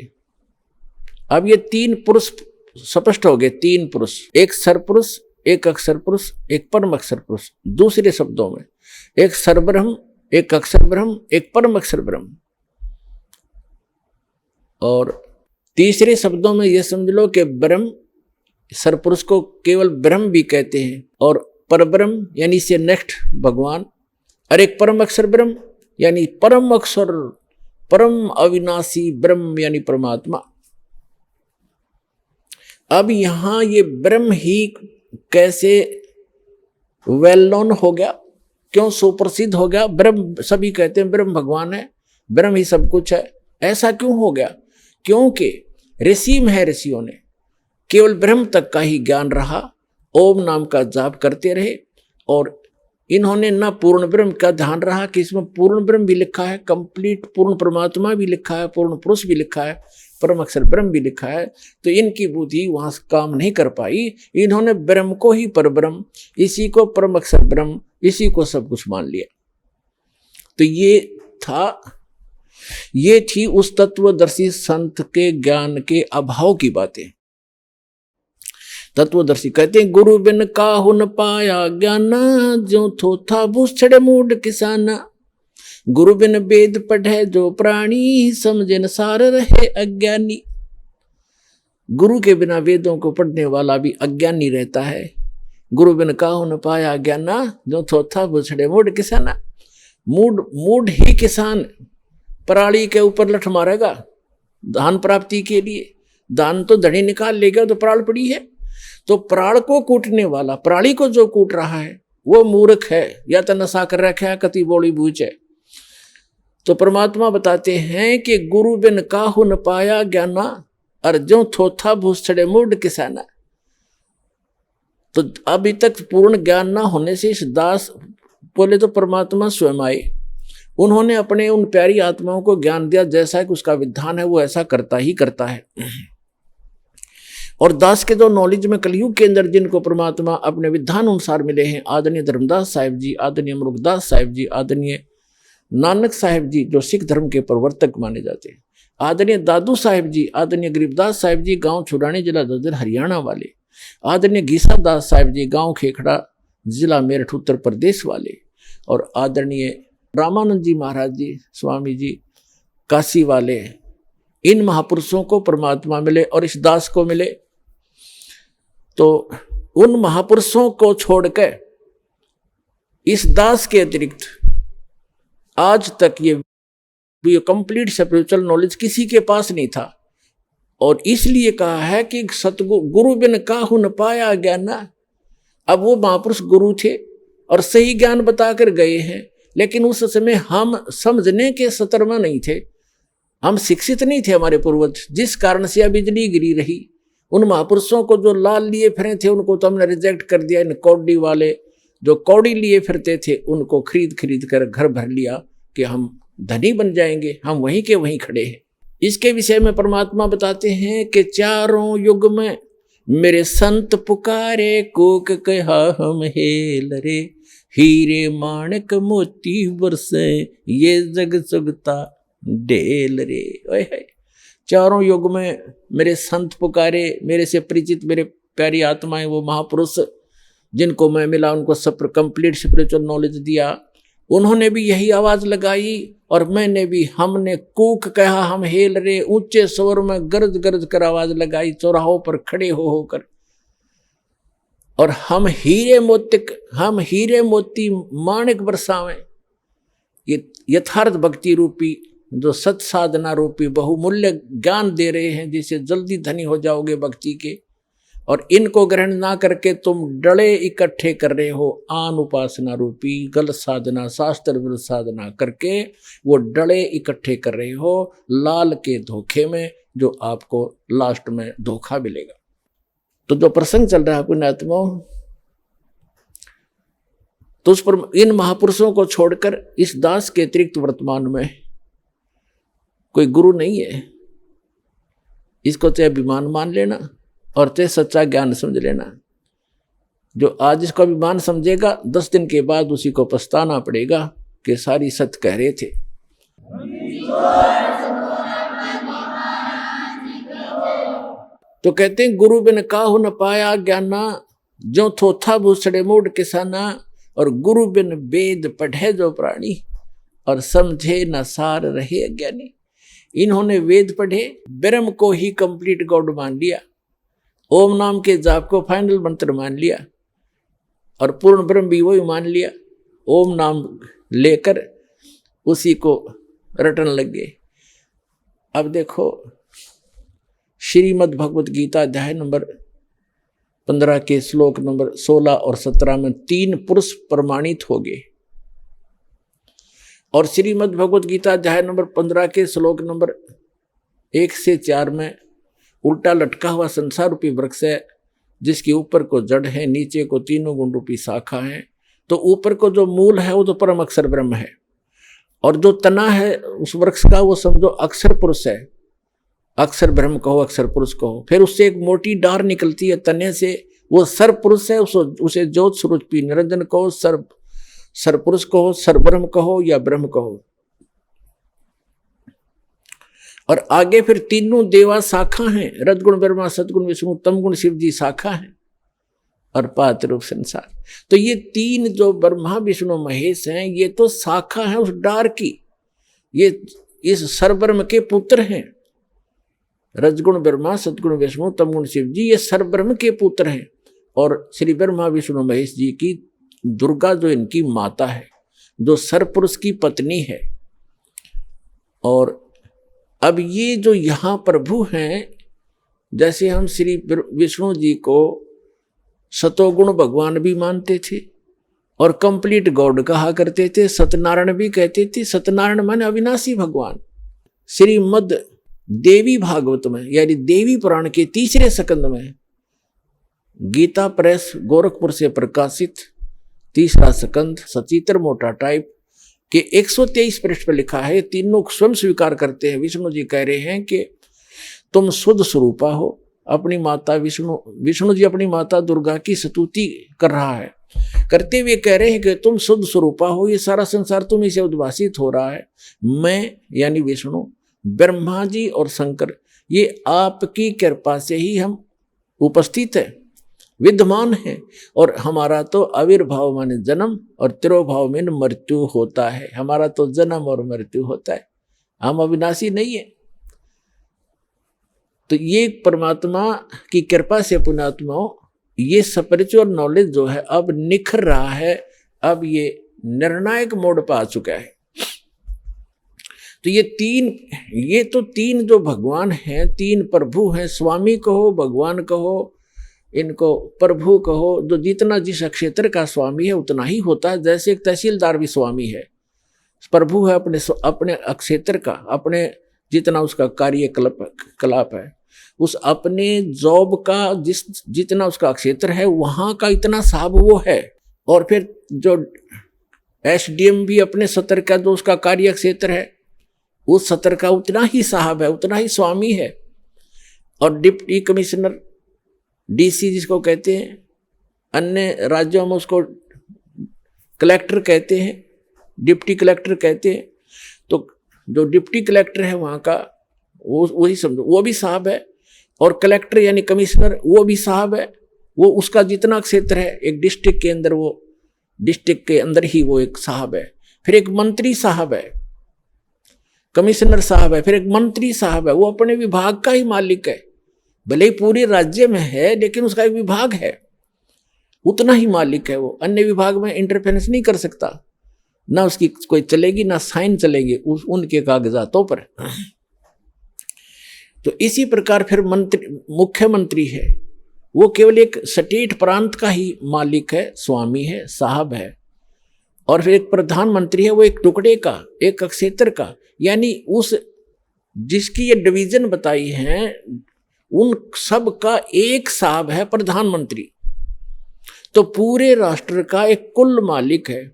अब ये 3 पुरुष स्पष्ट हो गए, 3 पुरुष, एक सरपुरुष, एक अक्षर पुरुष, एक परम अक्षर पुरुष। दूसरे शब्दों में एक सरब्रह्म, एक अक्षर ब्रह्म, एक परम अक्षर ब्रह्म। और तीसरे शब्दों में यह समझ लो कि ब्रह्म, सरपुरुष को केवल ब्रह्म भी कहते हैं, और परब्रह्म यानी से नेक्स्ट भगवान, और एक परम अक्षर ब्रह्म यानी परम अक्षर, परम अविनाशी ब्रह्म यानी परमात्मा। अब यहां ये ब्रह्म ही कैसे वेल नोन हो गया, क्यों सुप्रसिद्ध हो गया? ब्रह्म सभी कहते हैं ब्रह्म भगवान है, ब्रह्म ही सब कुछ है, ऐसा क्यों हो गया? क्योंकि ऋषि में है, ऋषियों ने केवल ब्रह्म तक का ही ज्ञान रहा, ओम नाम का जाप करते रहे, और इन्होंने ना पूर्ण ब्रह्म का ध्यान रहा कि इसमें पूर्ण ब्रह्म भी लिखा है, कंप्लीट पूर्ण परमात्मा भी लिखा है, पूर्ण पुरुष भी लिखा है, परम अक्षर ब्रह्म भी लिखा है। तो इनकी बुद्धि वहां काम नहीं कर पाई। इन्होंने ब्रह्म को ही पर ब्रह्म, इसी को परम अक्षर ब्रह्म, इसी को सब कुछ मान लिया। तो ये थी उस तत्वदर्शी संत के ज्ञान के अभाव की बातें। तत्वदर्शी कहते हैं गुरु बिन काहु न पाया ज्ञान, जो थोथा भूषड़ मूड किसाना। गुरु बिन वेद पढ़े जो प्राणी, समझे न सार रहे अज्ञानी। गुरु के बिना वेदों को पढ़ने वाला भी अज्ञानी रहता है। गुरु बिन काहु न पाया ज्ञान, जो थोथा भूषड़ मूड किसाना। मूड ही किसान पराली के ऊपर लठ मारेगा धान प्राप्ति के लिए। धान तो धड़ी निकाल लेगा तो पराल पड़ी है। तो पराल को कूटने वाला, पराली को जो कूट रहा है वो मूर्ख है, या तो नशा कर रखा है, कति बोली बूझ है। तो परमात्मा बताते हैं कि गुरु बिन काहु न पाया ज्ञाना, और जो थोथा भूसड़े मूड किसाना। तो अभी तक पूर्ण ज्ञान ना होने से इस दास, बोले तो परमात्मा स्वयं आए, उन्होंने अपने उन प्यारी आत्माओं को ज्ञान दिया, जैसा कि उसका विधान है वो ऐसा करता ही करता है। और दास के जो नॉलेज में कलयुग के अंदर जिनको परमात्मा अपने विधान अनुसार मिले हैं, आदरणीय धर्मदास साहिब जी, आदरणीय मुरुगदास साहिब जी, आदरणीय नानक साहिब जी जो सिख धर्म के प्रवर्तक माने जाते हैं, आदरणीय दादू साहिब जी, आदरणीय गरीबदास साहिब जी गांव छुड़ानी जिला ददर हरियाणा वाले, आदरणीय गीसा दास साहिब जी गांव खेखड़ा जिला मेरठ उत्तर प्रदेश वाले, और आदरणीय रामानंद जी महाराज जी स्वामी जी काशी वाले, इन महापुरुषों को परमात्मा मिले और इस दास को मिले। तो उन महापुरुषों को छोड़कर इस दास के अतिरिक्त आज तक ये कंप्लीट स्पिरिचुअल नॉलेज किसी के पास नहीं था। और इसलिए कहा है कि सतगुरु गुरु बिन काहु न पाया ज्ञान। अब वो महापुरुष गुरु थे और सही ज्ञान बताकर गए हैं, लेकिन उस समय हम समझने के सतर में नहीं थे, हम शिक्षित नहीं थे हमारे पूर्वज, जिस कारण से यह बिजली गिरी रही। उन महापुरुषों को जो लाल लिए फिरे थे उनको तो हमने रिजेक्ट कर दिया। इन कौड़ी वाले जो कौड़ी लिए फिरते थे उनको खरीद कर घर भर लिया कि हम धनी बन जाएंगे, हम वहीं के वहीं खड़े हैं। इसके विषय में परमात्मा बताते हैं कि चारों युग में मेरे संत पुकारे, कोक कहा हम हेल रे, हीरे माणक मोती बरसे, ये जग सुगता ढेल रे। ओए चारों युग में मेरे संत पुकारे, मेरे से परिचित मेरे प्यारी आत्माएं, वो महापुरुष जिनको मैं मिला, उनको सब कंप्लीट स्पिरिचुअल नॉलेज दिया, उन्होंने भी यही आवाज लगाई और मैंने भी, हमने कूक कहा हम हेल रे, ऊंचे स्वर में गरज गरज कर आवाज लगाई चौराहों पर खड़े होकर। और हम हीरे मोती माणिक बरसावें। ये यथार्थ भक्ति रूपी जो सत साधना रूपी बहुमूल्य ज्ञान दे रहे हैं, जिससे जल्दी धनी हो जाओगे भक्ति के। और इनको ग्रहण ना करके तुम डले इकट्ठे कर रहे हो, आन उपासना रूपी गलत साधना, शास्त्र विरुद्ध साधना करके वो डले इकट्ठे कर रहे हो लाल के धोखे में, जो आपको लास्ट में धोखा मिलेगा। तो जो प्रसंग चल रहा है पुण्यात्मा, तो उस पर इन महापुरुषों को छोड़कर इस दास के अतिरिक्त वर्तमान में कोई गुरु नहीं है। इसको चाहे अभिमान मान लेना और चाहे सच्चा ज्ञान समझ लेना। जो आज इसको अभिमान समझेगा 10 दिन के बाद उसी को पछताना पड़ेगा कि सारी सत्य कह रहे थे। तो कहते हैं गुरु बिन काहु न पाया ज्ञाना, जो थोथा भूसड़े मूड किसाना। और गुरु बिन वेद पढ़े जो प्राणी, और समझे न सार रहे अज्ञानी। इन्होंने वेद पढ़े, ब्रह्म को ही कंप्लीट गॉड मान लिया, ओम नाम के जाप को फाइनल मंत्र मान लिया, और पूर्ण ब्रह्म भी वही मान लिया। ओम नाम लेकर उसी को रटन लग गए। अब देखो श्रीमद् भगवत गीता अध्याय नंबर 15 के श्लोक नंबर 16 और 17 में 3 पुरुष प्रमाणित हो गए। और श्रीमद् भगवत गीता अध्याय नंबर 15 के श्लोक नंबर 1 से 4 में उल्टा लटका हुआ संसार रूपी वृक्ष है, जिसके ऊपर को जड़ है, नीचे को 3 गुण रूपी शाखा है, तो ऊपर को जो मूल है वो तो परम अक्षर ब्रह्म है, और जो तना है उस वृक्ष का वो समझो अक्षर पुरुष है, अक्षर ब्रह्म कहो, अक्षर पुरुष कहो। फिर उससे एक मोटी डार निकलती है तने से, वो सर पुरुष है, उसे ज्योत स्वरूपी निरंजन कहो, सर पुरुष कहो, सर ब्रह्म कहो या ब्रह्म कहो। और आगे फिर तीनों देवा शाखा हैं, रजगुण ब्रह्मा, सतगुण विष्णु, तमगुण शिव जी शाखा है, और पात रूप संसार। तो ये तीन जो ब्रह्मा विष्णु महेश हैं ये तो शाखा है उस डार की, ये इस सरब्रह्म के पुत्र हैं। रजगुण ब्रह्मा, सतगुण विष्णु, तमगुण शिव जी ये सरब्रह्म के पुत्र हैं। और श्री ब्रह्मा विष्णु महेश जी की दुर्गा जो इनकी माता है, जो सरपुरुष की पत्नी है। और अब ये जो यहाँ प्रभु हैं, जैसे हम श्री विष्णु जी को सतोगुण भगवान भी मानते थे और कंप्लीट गॉड कहा करते थे, सत्यनारायण भी कहते थे। सत्यनारायण माने अविनाशी भगवान। श्रीमद् देवी भागवत में यानी देवी पुराण के तीसरे स्कंद में, गीता प्रेस गोरखपुर से प्रकाशित तीसरा स्कंद सचित्र मोटा टाइप के 123 पृष्ठ पर लिखा है। तीनों स्वयं स्वीकार करते हैं। विष्णु जी कह रहे हैं कि तुम शुद्ध स्वरूपा हो। अपनी माता विष्णु जी अपनी माता दुर्गा की स्तुति कर रहा है, करते हुए कह रहे हैं कि तुम शुद्ध स्वरूपा हो, ये सारा संसार तुम्हीं से उद्भासित हो रहा है। मैं यानी विष्णु, ब्रह्मा जी और शंकर, ये आपकी कृपा से ही हम उपस्थित है, विद्यमान है। और हमारा तो आविर्भाव माने जन्म और तिरोभाव में मृत्यु होता है। हमारा तो जन्म और मृत्यु होता है, हम अविनाशी नहीं है। तो ये परमात्मा की कृपा से पुण्यात्माओं, ये स्पिरिचुअल नॉलेज जो है अब निखर रहा है, अब ये निर्णायक मोड पर आ चुका है। तो ये तो तीन जो भगवान हैं, तीन प्रभु हैं, स्वामी कहो, भगवान कहो, इनको प्रभु कहो। जो जितना जिस क्षेत्र का स्वामी है उतना ही होता है। जैसे एक तहसीलदार भी स्वामी है, प्रभु है अपने क्षेत्र का, अपने जितना उसका कार्यकलाप है, उस अपने जॉब का जितना उसका क्षेत्र है वहां का इतना साहब वो है। और फिर जो एसडीएम भी अपने सत्र का जो उसका कार्य क्षेत्र है, उस सत्र का उतना ही साहब है, उतना ही स्वामी है। और डिप्टी कमिश्नर, डीसी जिसको कहते हैं, अन्य राज्यों में उसको कलेक्टर कहते हैं, डिप्टी कलेक्टर कहते हैं। तो जो डिप्टी कलेक्टर है वहाँ का वही समझो, वो भी साहब है। और कलेक्टर यानी कमिश्नर वो भी साहब है। वो उसका जितना क्षेत्र है एक डिस्ट्रिक्ट के अंदर, वो डिस्ट्रिक्ट के अंदर ही वो एक साहब है। फिर एक मंत्री साहब है, कमिश्नर साहब है, फिर एक मंत्री साहब है। वो अपने विभाग का ही मालिक है, भले ही पूरे राज्य में है लेकिन उसका एक विभाग है, उतना ही मालिक है। वो अन्य विभाग में इंटरफेरेंस नहीं कर सकता, ना उसकी कोई चलेगी ना साइन चलेगी उनके कागजातों पर। तो इसी प्रकार फिर मुख्यमंत्री है, वो केवल एक स्टेट प्रांत का ही मालिक है, स्वामी है, साहब है। और फिर एक प्रधानमंत्री है, वो एक टुकड़े का, एक क्षेत्र का, यानी उस जिसकी ये डिवीजन बताई है उन सब का एक साहब है प्रधानमंत्री। तो पूरे राष्ट्र का एक कुल मालिक है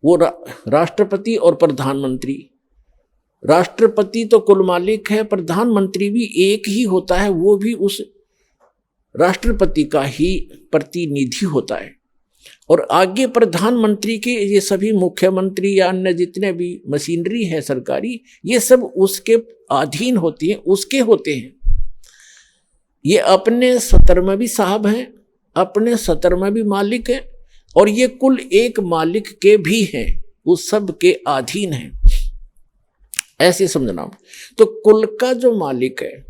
वो राष्ट्रपति और प्रधानमंत्री। राष्ट्रपति तो कुल मालिक है, प्रधानमंत्री भी एक ही होता है, वो भी उस राष्ट्रपति का ही प्रतिनिधि होता है। और आगे प्रधानमंत्री के ये सभी मुख्यमंत्री या अन्य जितने भी मशीनरी है सरकारी, ये सब उसके अधीन होती है, उसके होते हैं। ये अपने सत्र में भी साहब हैं, अपने सत्र में भी मालिक हैं, और ये कुल एक मालिक के भी हैं, उस सब के अधीन हैं, ऐसे समझना। तो कुल का जो मालिक है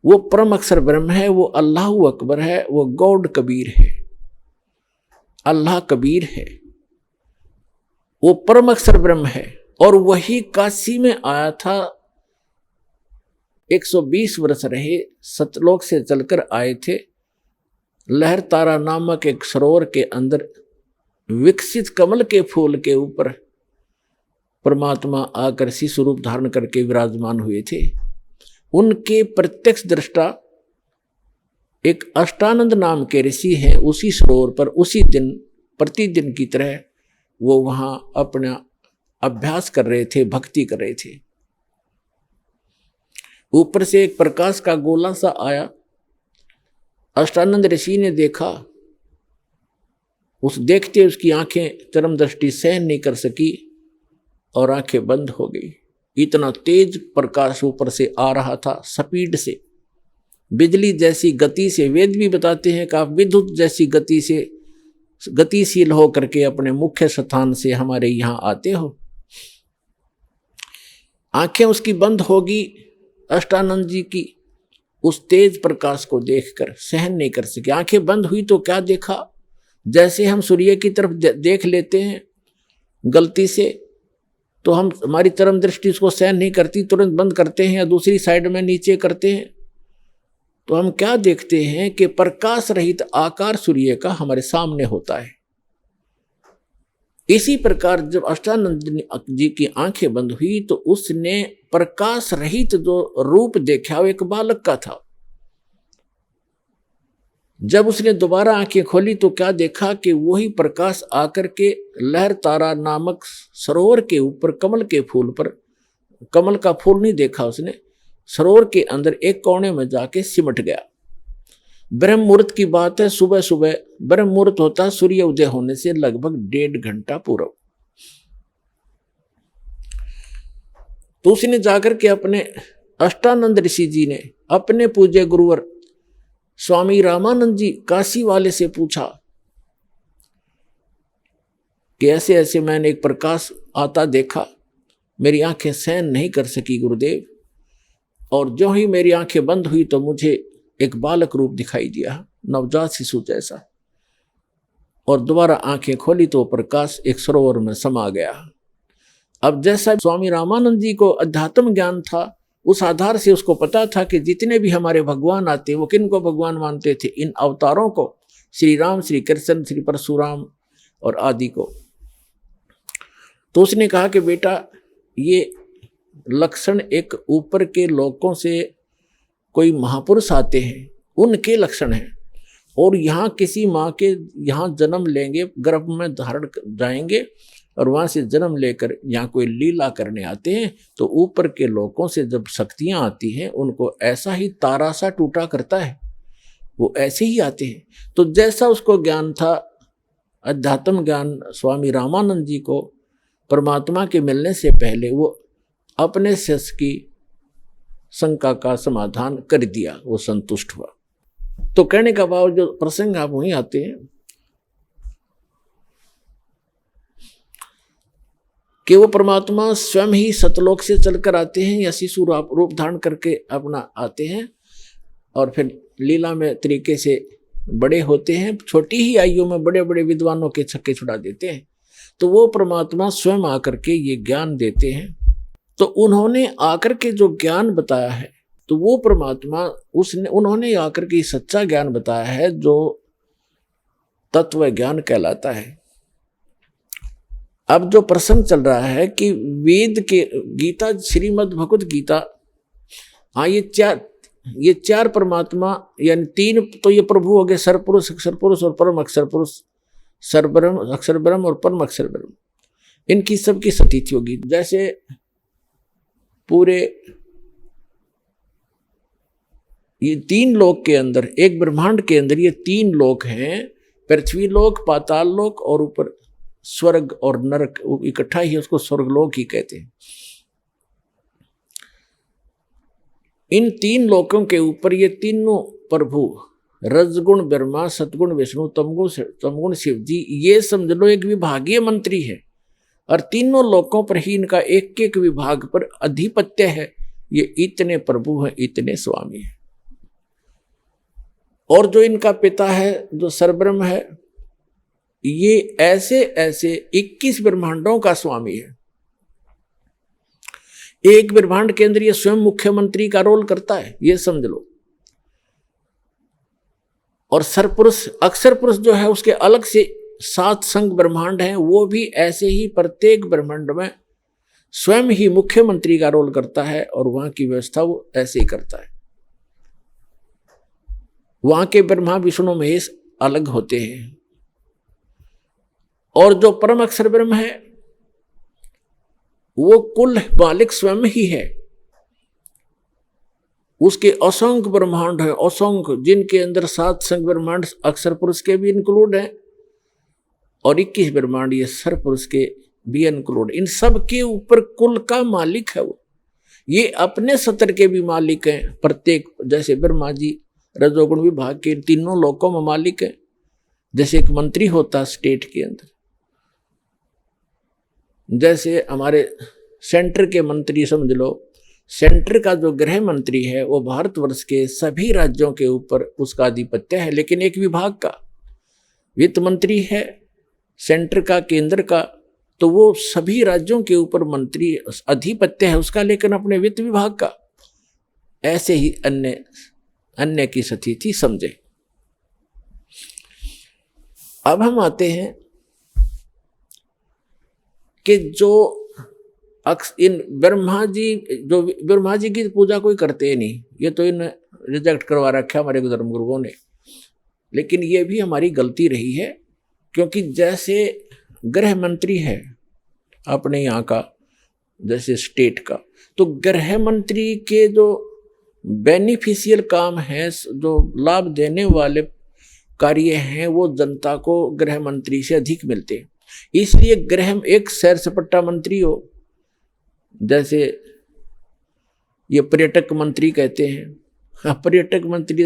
वो परम अक्षर ब्रह्म है, वो अल्लाह अकबर है, वो गॉड कबीर है, अल्लाह कबीर है, वो परम अक्षर ब्रह्म है। और वही काशी में आया था, 120 वर्ष रहे, सतलोक से चलकर आए थे। लहर तारा नामक एक सरोवर के अंदर विकसित कमल के फूल के ऊपर परमात्मा आकर शिशु रूप धारण करके विराजमान हुए थे। उनके प्रत्यक्ष दृष्टा एक अष्टानंद नाम के ऋषि हैं, उसी सरोवर पर उसी दिन प्रतिदिन की तरह वो वहां अपना अभ्यास कर रहे थे, भक्ति कर रहे थे। ऊपर से एक प्रकाश का गोला सा आया। अष्टानंद ऋषि ने देखा, उस देखते उसकी आंखें चरम दृष्टि सहन नहीं कर सकी और आंखें बंद हो गई। इतना तेज प्रकाश ऊपर से आ रहा था, स्पीड से, बिजली जैसी गति से। वेद भी बताते हैं कि आप विद्युत जैसी गति से गतिशील हो करके अपने मुख्य स्थान से हमारे यहां आते हो। आंखें उसकी बंद होगी अष्टानंद जी की, उस तेज प्रकाश को देखकर सहन नहीं कर सके। आंखें बंद हुई तो क्या देखा, जैसे हम सूर्य की तरफ देख लेते हैं गलती से, तो हम हमारी चरम दृष्टि उसको सहन नहीं करती, तुरंत बंद करते हैं या दूसरी साइड में नीचे करते हैं, तो हम क्या देखते हैं कि प्रकाश रहित आकार सूर्य का हमारे सामने होता है। इसी प्रकार जब अष्टानंद जी की आंखें बंद हुई तो उसने प्रकाश रहित जो रूप देखा वो एक बालक का था। जब उसने दोबारा आंखें खोली तो क्या देखा कि वही प्रकाश आकर के लहर तारा नामक सरोवर के ऊपर कमल के फूल पर, कमल का फूल नहीं देखा उसने, सरोवर के अंदर एक कोने में जाके सिमट गया। ब्रह्म मुहूर्त की बात है, सुबह सुबह ब्रह्म मुहूर्त होता सूर्य उदय होने से लगभग 1.5 घंटा पूर्व। तो उसने जाकर के अपने अष्टानंद ऋषि जी ने अपने पूज्य गुरुवर स्वामी रामानंद जी काशी वाले से पूछा कि ऐसे ऐसे मैंने एक प्रकाश आता देखा, मेरी आंखें सहन नहीं कर सकी गुरुदेव, और जो ही मेरी आंखें बंद हुई तो मुझे एक बालक रूप दिखाई दिया, नवजात शिशु जैसा, और दोबारा आंखें खोली तो प्रकाश एक सरोवर में समा गया। अब जैसा स्वामी रामानंद जी को अध्यात्म ज्ञान था, उस आधार से उसको पता था कि जितने भी हमारे भगवान आते वो किन को भगवान मानते थे, इन अवतारों को, श्री राम, श्री कृष्ण, श्री परशुराम और आदि को। तो उसने कहा कि बेटा ये लक्षण एक ऊपर के लोकों से कोई महापुरुष आते हैं उनके लक्षण हैं, और यहाँ किसी माँ के यहाँ जन्म लेंगे, गर्भ में धारण जाएंगे और वहाँ से जन्म लेकर यहाँ कोई लीला करने आते हैं, तो ऊपर के लोकों से जब शक्तियाँ आती हैं उनको ऐसा ही तारा सा टूटा करता है, वो ऐसे ही आते हैं। तो जैसा उसको ज्ञान था, अध्यात्म ज्ञान स्वामी रामानंद जी को परमात्मा के मिलने से पहले, वो अपने शिष्य की शंका का समाधान कर दिया, वो संतुष्ट हुआ। तो कहने का भाव जो प्रसंग आप वहीं आते हैं कि वो परमात्मा स्वयं ही सतलोक से चलकर आते हैं या शिशु रूप धारण करके अपना आते हैं और फिर लीला में तरीके से बड़े होते हैं, छोटी ही आयु में बड़े बड़े विद्वानों के छक्के छुड़ा देते हैं। तो वो परमात्मा स्वयं आकर के ये ज्ञान देते हैं। तो उन्होंने आकर के जो ज्ञान बताया है, तो वो परमात्मा उन्होंने आकर के सच्चा ज्ञान बताया है जो तत्व ज्ञान कहलाता है। अब जो प्रसंग चल रहा है कि वेद के गीता, श्रीमद् भगवत गीता, हाँ ये चार परमात्मा यानी तीन तो ये प्रभु हो गए, सरपुरुष, अक्षर पुरुष और परम अक्षर पुरुष, सरब्रह्म, अक्षर ब्रह्म और परम अक्षर ब्रह्म, इनकी सबकी सतीथि होगी। जैसे पूरे ये 3 लोक के अंदर, एक ब्रह्मांड के अंदर ये 3 लोक हैं, पृथ्वी लोक, पाताल लोक और ऊपर स्वर्ग और नरक, इकट्ठा ही उसको स्वर्गलोक ही कहते हैं। इन 3 लोकों के ऊपर ये तीनों प्रभु, रजगुण ब्रह्मा, सतगुण विष्णु, तमगुण शिव जी, ये समझ लो एक विभागीय मंत्री है, और तीनों लोकों पर ही इनका एक एक विभाग पर अधिपत्य है। ये इतने प्रभु हैं, इतने स्वामी हैं। और जो इनका पिता है, जो सरब्रह्म है, ये ऐसे ऐसे 21 ब्रह्मांडों का स्वामी है। एक ब्रह्मांड के अंदर ये स्वयं मुख्यमंत्री का रोल करता है, ये समझ लो। और सरपुरुष, अक्षर पुरुष जो है, उसके अलग से 7 संघ ब्रह्मांड हैं, वो भी ऐसे ही प्रत्येक ब्रह्मांड में स्वयं ही मुख्यमंत्री का रोल करता है, और वहां की व्यवस्था वो ऐसे ही करता है। वहां के ब्रह्मा विष्णु महेश अलग होते हैं, और जो परम अक्षर ब्रह्म है वो कुल मालिक स्वयं ही है। उसके असंख्य ब्रह्मांड है, असंख्य, जिनके अंदर 7 संख्य ब्रह्मांड अक्षर पुरुष के भी इंक्लूड हैं और 21 ब्रह्मांड ये सर पुरुष के भी इंक्लूड। इन सब के ऊपर कुल का मालिक है वो। ये अपने सत्र के भी मालिक हैं प्रत्येक, जैसे ब्रह्मा जी रजोगुण विभाग के तीनों लोकों में मालिक है। जैसे एक मंत्री होता है स्टेट के अंदर, जैसे हमारे सेंटर के मंत्री समझ लो, सेंटर का जो गृह मंत्री है वो भारतवर्ष के सभी राज्यों के ऊपर उसका आधिपत्य है। लेकिन एक विभाग का वित्त मंत्री है सेंटर का, केंद्र का, तो वो सभी राज्यों के ऊपर मंत्री अधिपत्य है उसका, लेकिन अपने वित्त विभाग का। ऐसे ही अन्य की स्थिति समझे। अब हम आते हैं कि जो इन ब्रह्मा जी की पूजा कोई करते ही नहीं, ये तो इन रिजेक्ट करवा रखा हमारे धर्म गुरुओं ने। लेकिन ये भी हमारी गलती रही है, क्योंकि जैसे गृह मंत्री है अपने यहाँ का, जैसे स्टेट का, तो गृह मंत्री के जो बेनिफिशियल काम है, जो लाभ देने वाले कार्य हैं, वो जनता को गृह मंत्री से अधिक मिलते हैं। इसलिए गृह एक सैर सपाटा मंत्री हो, जैसे ये पर्यटक मंत्री कहते हैं, पर्यटक मंत्री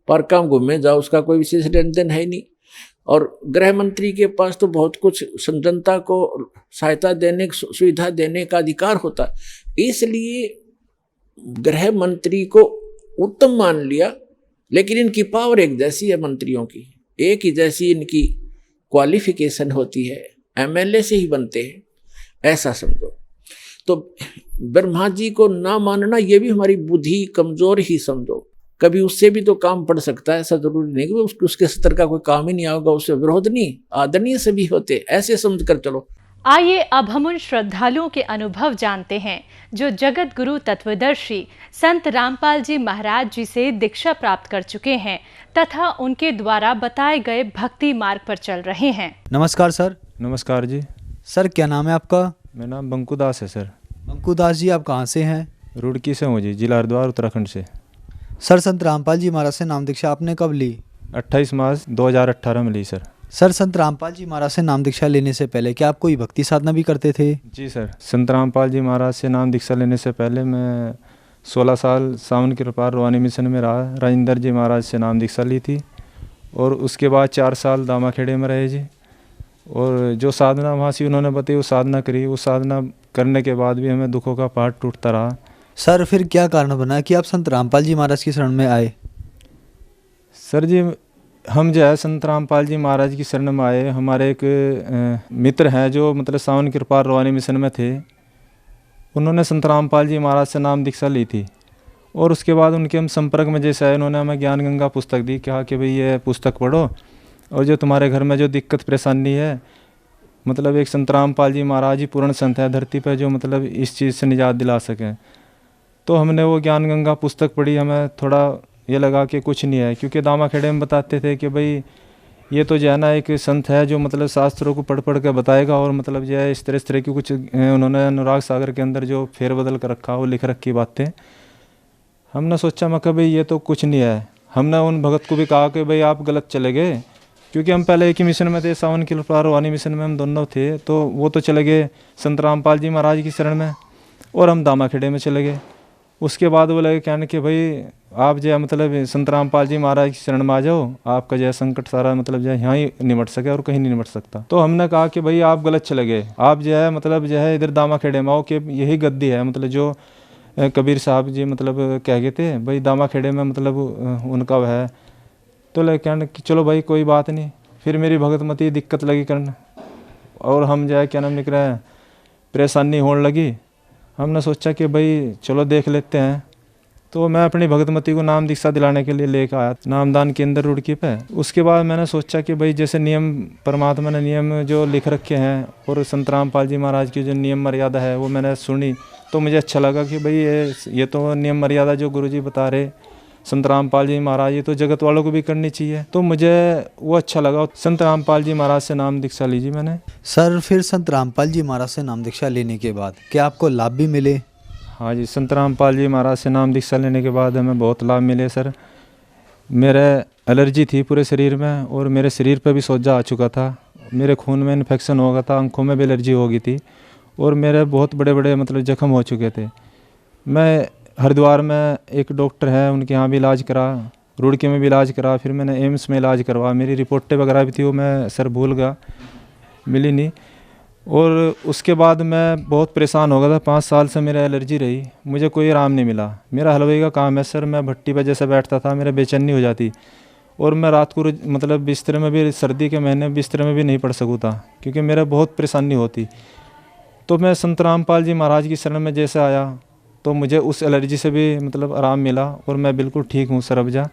पार्क में घूमे जाओ, उसका कोई विशेष लेन देन है नहीं। और गृह मंत्री के पास तो बहुत कुछ जनता को सहायता देने, सुविधा देने का अधिकार होता है। इसलिए गृह मंत्री को उत्तम मान लिया। लेकिन इनकी पावर एक जैसी है मंत्रियों की, एक ही जैसी इनकी क्वालिफिकेशन होती है, एमएलए से ही बनते हैं, ऐसा समझो। तो ब्रह्मा जी को ना मानना ये भी हमारी बुद्धि कमजोर ही समझो। कभी उससे भी तो काम पड़ सकता है, ऐसा जरूरी नहीं कि उसके स्तर का कोई काम ही नहीं आएगा, उससे विरोध नहीं, आदरणीय से भी होते, ऐसे समझ कर चलो। आइए अब हम उन श्रद्धालुओं के अनुभव जानते हैं जो जगत गुरु तत्वदर्शी संत रामपाल जी महाराज जी से दीक्षा प्राप्त कर चुके हैं तथा उनके द्वारा बताए गए भक्ति मार्ग पर चल रहे हैं। नमस्कार सर। नमस्कार जी। सर क्या नाम है आपका? मेरा नाम बंकू दास है सर। बंकू दास जी, आप कहाँ से हैं? रुड़की से हूँ जी, जिला हरिद्वार, उत्तराखंड से। सर संत रामपाल जी महाराज से नाम दीक्षा आपने कब ली? 28 मार्च 2018 में ली सर। सर संत रामपाल जी महाराज से नाम दीक्षा लेने से पहले क्या आप कोई भक्ति साधना भी करते थे? जी सर, संत रामपाल जी महाराज से नाम दीक्षा लेने से पहले मैं 16 साल सावन के पार रूहानी मिशन में रहा। राजेंद्र जी महाराज से नाम दीक्षा ली थी और उसके बाद 4 साल दामाखेड़े में रहे जी। और जो साधना वहाँ से उन्होंने बताई वो साधना करी। वो साधना करने के बाद भी हमें दुखों का पहाड़ टूटता रहा। सर फिर क्या कारण बना कि आप संत रामपाल जी महाराज की शरण में आए? सर जी, हम जो है संत रामपाल जी महाराज की शरण में आए। हमारे एक मित्र हैं जो मतलब सावन कृपा रूहानी मिशन में थे, उन्होंने संत रामपाल जी महाराज से नाम दीक्षा ली थी। और उसके बाद उनके हम संपर्क में जैसे आए, उन्होंने हमें ज्ञान गंगा पुस्तक दी, कहा कि भाई ये पुस्तक पढ़ो और जो तुम्हारे घर में जो दिक्कत परेशानी है, मतलब एक संत रामपाल जी महाराज ही पूर्ण संत है धरती पर जो मतलब इस चीज़ से निजात दिला सकें। तो हमने वो ज्ञान गंगा पुस्तक पढ़ी। हमें थोड़ा ये लगा कि कुछ नहीं है, क्योंकि दामाखेड़े में बताते थे कि भाई ये तो जो है ना एक संत है जो मतलब शास्त्रों को पढ़ पढ़ के बताएगा और मतलब जो है इस तरह की कुछ उन्होंने अनुराग सागर के अंदर जो फेरबदल कर रखा वो लिख रखी बातें। हमने सोचा मैं भाई ये तो कुछ नहीं है। हमने उन भगत को भी कहा कि भाई आप गलत चले गए, क्योंकि हम पहले एक ही मिशन में थे, सावन की रूहानी मिशन में हम दोनों थे। तो वो तो चले गए संत रामपाल जी महाराज की शरण में और हम दामाखेड़े में चले गए। उसके बाद वो लगे कहने कि भाई आप जो है मतलब संत रामपाल जी महाराज की शरण में आ जाओ, आपका जो है संकट सारा मतलब जो है यहाँ ही निमट सके और कहीं नहीं निमट सकता। तो हमने कहा कि भाई आप गलत चले गए, आप जो है मतलब जो है इधर दामाखेड़े में आओ कि यही गद्दी है, मतलब जो कबीर साहब जी मतलब कह गए थे भाई दामाखेड़े में मतलब उनका वह है। तो लगे कहने कि चलो भाई कोई बात नहीं। फिर मेरी भगतमती दिक्कत लगी करने और हम जो है क्या नाम निकल रहे हैं परेशानी होने लगी। हमने सोचा कि भाई चलो देख लेते हैं। तो मैं अपनी भगतमती को नाम दीक्षा दिलाने के लिए लेकर आया नामदान के अंदर रुड़की पे। उसके बाद मैंने सोचा कि भाई जैसे नियम परमात्मा ने नियम जो लिख रखे हैं और संत रामपाल जी महाराज की जो नियम मर्यादा है वो मैंने सुनी, तो मुझे अच्छा लगा कि भाई ये तो नियम मर्यादा जो गुरुजी बता रहे संत रामपाल जी महाराज ये तो जगत वालों को भी करनी चाहिए। तो मुझे वो अच्छा लगा। संत रामपाल जी महाराज से नाम दीक्षा लीजिए मैंने। सर फिर संत रामपाल जी महाराज से नाम दीक्षा लेने के बाद क्या आपको लाभ भी मिले? हाँ जी, संत रामपाल जी महाराज से नाम दीक्षा लेने के बाद हमें बहुत लाभ मिले सर। मेरे एलर्जी थी पूरे शरीर में और मेरे शरीर पर भी सोजा आ चुका था, मेरे खून में इन्फेक्शन हो गया था, आंखों में भी एलर्जी हो गई थी और मेरे बहुत बड़े बड़े मतलब जख्म हो चुके थे। मैं हरिद्वार में एक डॉक्टर है उनके यहाँ भी इलाज करा, रुड़की में भी इलाज करा, फिर मैंने एम्स में इलाज करवा। मेरी रिपोर्टें वगैरह भी थी वो मैं सर भूल गया, मिली नहीं। और उसके बाद मैं बहुत परेशान हो गया था। 5 साल से मेरा एलर्जी रही, मुझे कोई आराम नहीं मिला। मेरा हलवाई का काम है सर, मैं भट्टी पर जैसे बैठता था मेरा बेचैनी हो जाती और मैं रात को मतलब बिस्तर में भी, सर्दी के महीने बिस्तर में भी नहीं पड़ सकूँ था क्योंकि मेरा बहुत परेशानी होती। तो मैं संत रामपाल जी महाराज की शरण में जैसे आया तो मुझे उस एलर्जी से भी मतलब आराम मिला और मैं बिल्कुल ठीक हूँ सर अब जा।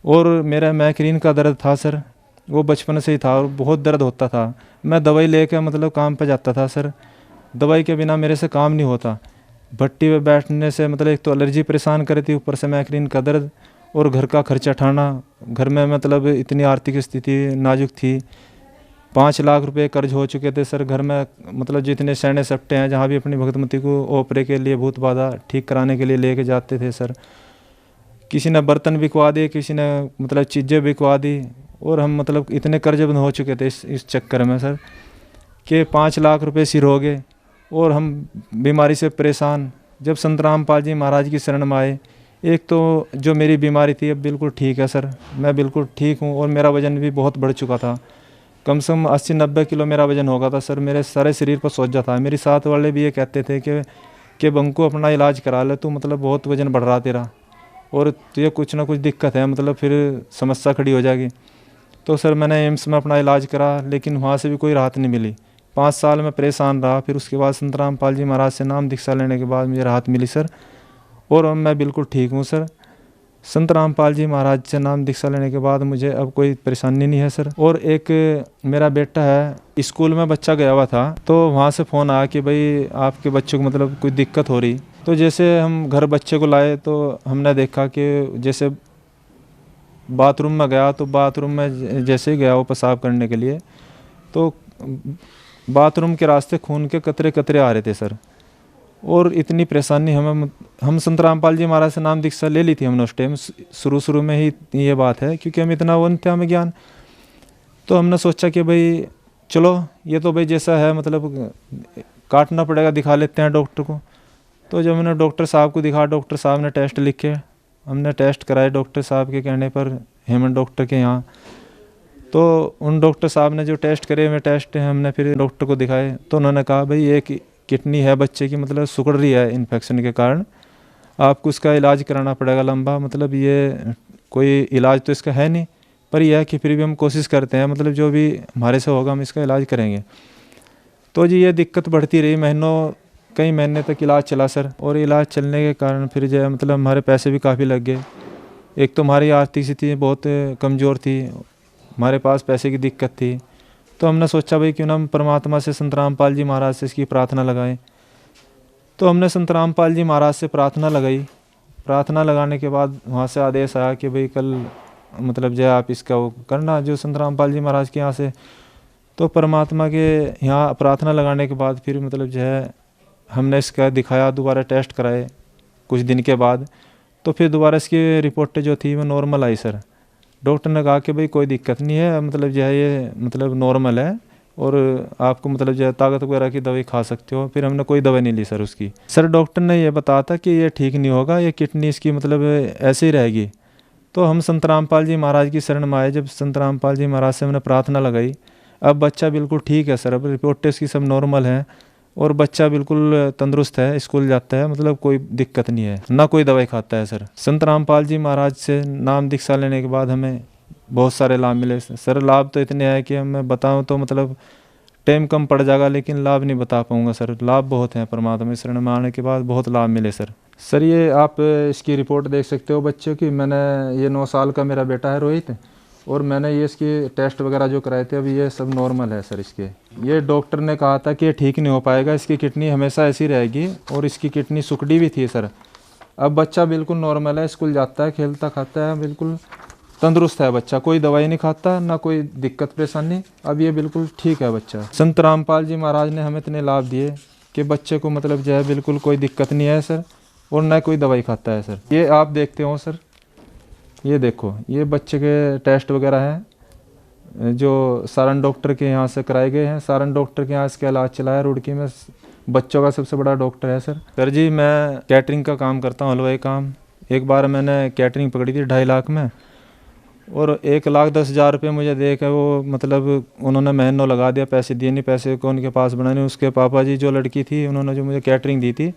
और मेरा माइग्रेन का दर्द था सर, वो बचपन से ही था और बहुत दर्द होता था। मैं दवाई लेकर मतलब काम पे जाता था सर, दवाई के बिना मेरे से काम नहीं होता। भट्टी पे बैठने से मतलब एक तो एलर्जी परेशान कर थी, ऊपर से माइग्रेन का दर्द और घर का खर्चा उठाना। घर में मतलब इतनी आर्थिक स्थिति नाजुक थी, 5 लाख रुपए कर्ज हो चुके थे सर घर में। मतलब जितने सैने सट्टे हैं जहाँ भी अपनी भगतमती को ओपरे के लिए भूत बाधा ठीक कराने के लिए लेके जाते थे सर। किसी ने बर्तन बिकवा दिए, किसी ने मतलब चीज़ें बिकवा दी और हम मतलब इतने कर्जबंद हो चुके थे इस चक्कर में सर कि 5 लाख रुपए सिर हो गए और हम बीमारी से परेशान। जब संत रामपाल जी महाराज की शरण में आए, एक तो जो मेरी बीमारी थी अब बिल्कुल ठीक है सर, मैं बिल्कुल ठीक हूँ और मेरा वज़न भी बहुत बढ़ चुका था। कम से कम 80-90 किलो मेरा वज़न होगा था सर, मेरे सारे शरीर पर सोजा था। मेरी साथ वाले भी ये कहते थे कि बंकू अपना इलाज करा ले, तू मतलब बहुत वज़न बढ़ रहा तेरा और तुझे कुछ ना कुछ दिक्कत है, मतलब फिर समस्या खड़ी हो जाएगी। तो सर मैंने एम्स में अपना इलाज करा लेकिन वहाँ से भी कोई राहत नहीं मिली। 5 साल में परेशान रहा। फिर उसके बाद संत रामपाल जी महाराज से नाम दीक्षा लेने के बाद मुझे राहत मिली सर और अब मैं बिल्कुल ठीक हूँ सर। संत रामपाल जी महाराज से नाम दीक्षा लेने के बाद मुझे अब कोई परेशानी नहीं है सर। और एक मेरा बेटा है, स्कूल में बच्चा गया हुआ था तो वहाँ से फ़ोन आया कि भाई आपके बच्चे को मतलब कोई दिक्कत हो रही। तो जैसे हम घर बच्चे को लाए तो हमने देखा कि जैसे बाथरूम में गया तो बाथरूम में जैसे ही गया वो पेशाब करने के लिए तो बाथरूम के रास्ते खून के कतरे कतरे आ रहे थे सर। और इतनी परेशानी हम संत रामपाल जी महाराज से नाम दीक्षा ले ली थी हमने उस टाइम, शुरू में ही ये बात है क्योंकि हम इतना वो नहीं थे हमें ज्ञान। तो हमने सोचा कि भाई चलो ये तो भाई जैसा है मतलब काटना पड़ेगा, दिखा लेते हैं डॉक्टर को। तो जब मैंने डॉक्टर साहब को दिखा, डॉक्टर साहब ने टेस्ट लिखे, हमने टेस्ट कराए डॉक्टर साहब के कहने पर, हेमंत डॉक्टर के यहाँ। तो उन डॉक्टर साहब ने जो टेस्ट करे हुए टेस्ट हमने फिर डॉक्टर को दिखाए तो उन्होंने कहा भाई एक किडनी है बच्चे की मतलब सिकुड़ रही है इन्फेक्शन के कारण, आपको इसका इलाज कराना पड़ेगा लंबा। मतलब ये कोई इलाज तो इसका है नहीं पर यह है कि फिर भी हम कोशिश करते हैं, मतलब जो भी हमारे से होगा हम इसका इलाज करेंगे। तो जी ये दिक्कत बढ़ती रही, कई महीने तक इलाज चला सर। और इलाज चलने के कारण फिर जो मतलब हमारे पैसे भी काफ़ी लग गए। एक तो हमारी आर्थिक स्थिति बहुत कमज़ोर थी, हमारे पास पैसे की दिक्कत थी। तो हमने सोचा भाई क्यों ना हम परमात्मा से संत रामपाल जी महाराज से इसकी प्रार्थना लगाएं। तो हमने संत रामपाल जी महाराज से प्रार्थना लगाई। प्रार्थना लगाने के बाद वहाँ से आदेश आया कि भाई कल मतलब जो आप इसका वो करना जो संत रामपाल जी महाराज के यहाँ से। तो परमात्मा के यहाँ प्रार्थना लगाने के बाद फिर मतलब जो है हमने इसका दिखाया, दोबारा टेस्ट कराए कुछ दिन के बाद। तो फिर दोबारा इसकी रिपोर्टें जो थी वो नॉर्मल आई सर। डॉक्टर ने कहा कि भाई कोई दिक्कत नहीं है, मतलब जो है ये मतलब नॉर्मल है और आपको मतलब जो है ताकत वगैरह की दवाई खा सकते हो। फिर हमने कोई दवाई नहीं ली सर उसकी। सर डॉक्टर ने ये बताया था कि ये ठीक नहीं होगा, ये किडनी इसकी मतलब ऐसे ही रहेगी। तो हम संत रामपाल जी महाराज की शरण में आए। जब संत रामपाल जी महाराज से हमने प्रार्थना लगाई, अब बच्चा बिल्कुल ठीक है सर, अब रिपोर्टें इसकी सब नॉर्मल हैं और बच्चा बिल्कुल तंदुरुस्त है, स्कूल जाता है, मतलब कोई दिक्कत नहीं है, ना कोई दवाई खाता है सर। संत रामपाल जी महाराज से नाम दीक्षा लेने के बाद हमें बहुत सारे लाभ मिले सर। लाभ तो इतने हैं कि मैं बताऊं तो मतलब टाइम कम पड़ जाएगा, लेकिन लाभ नहीं बता पाऊंगा सर। लाभ बहुत हैं, परमात्मा शरण में आने के बाद बहुत लाभ मिले सर। सर ये आप इसकी रिपोर्ट देख सकते हो बच्चों की। मैंने ये 9 साल का मेरा बेटा है रोहित, और मैंने ये इसकी टेस्ट वगैरह जो कराए थे अभी ये सब नॉर्मल है सर इसके। ये डॉक्टर ने कहा था कि ये ठीक नहीं हो पाएगा, इसकी किडनी हमेशा ऐसी रहेगी और इसकी किडनी सुकड़ी भी थी सर। अब बच्चा बिल्कुल नॉर्मल है, स्कूल जाता है, खेलता खाता है, बिल्कुल तंदुरुस्त है बच्चा, कोई दवाई नहीं खाता, ना कोई दिक्कत परेशानी, अब ये बिल्कुल ठीक है बच्चा। संत रामपाल जी महाराज ने हमें इतने लाभ दिए कि बच्चे को मतलब जो है बिल्कुल कोई दिक्कत नहीं है सर, और ना कोई दवाई खाता है सर। ये आप देखते हो सर, ये देखो, ये बच्चे के टेस्ट वगैरह हैं जो सारण डॉक्टर के यहाँ से कराए गए हैं। सारण डॉक्टर के यहाँ इसका इलाज चलाया, रुड़की में बच्चों का सबसे बड़ा डॉक्टर है सर। सर जी मैं कैटरिंग का काम करता हूँ, हलवाई काम। एक बार मैंने कैटरिंग पकड़ी थी 2.5 लाख में, और 1,10,000 रुपये मुझे दे के वो मतलब उन्होंने महीनों लगा दिया, पैसे दिए नहीं, पैसे को उनके पास बनाने। उसके पापा जी जो लड़की थी उन्होंने जो मुझे कैटरिंग दी थी,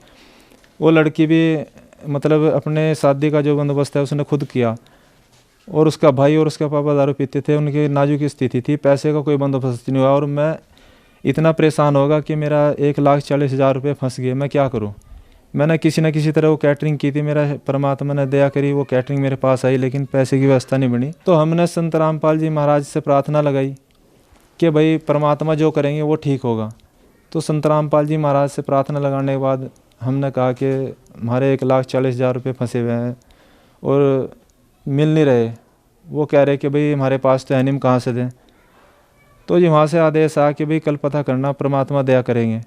वो लड़की भी मतलब अपने शादी का जो बंदोबस्त है उसने खुद किया, और उसका भाई और उसका पापा दारू पीते थे, उनकी नाजुक स्थिति थी, पैसे का कोई बंदोबस्त नहीं हुआ, और मैं इतना परेशान होगा कि मेरा 1,40,000 रुपये फंस गए। मैं क्या करूँ? मैंने किसी न किसी तरह वो कैटरिंग की थी, मेरा परमात्मा ने दया करी, वो कैटरिंग मेरे पास आई, लेकिन पैसे की व्यवस्था नहीं बनी। तो हमने संत रामपाल जी महाराज से प्रार्थना लगाई कि भाई परमात्मा जो करेंगे वो ठीक होगा। तो संत रामपाल जी महाराज से प्रार्थना लगाने के बाद हमने कहा कि हमारे 1,40,000 रुपये फंसे हुए हैं और मिल नहीं रहे। वो कह रहे कि भाई हमारे पास तो है नहीं, हम कहाँ से दें। तो जी वहाँ से आदेश आया कि भाई कल पता करना, परमात्मा दया करेंगे।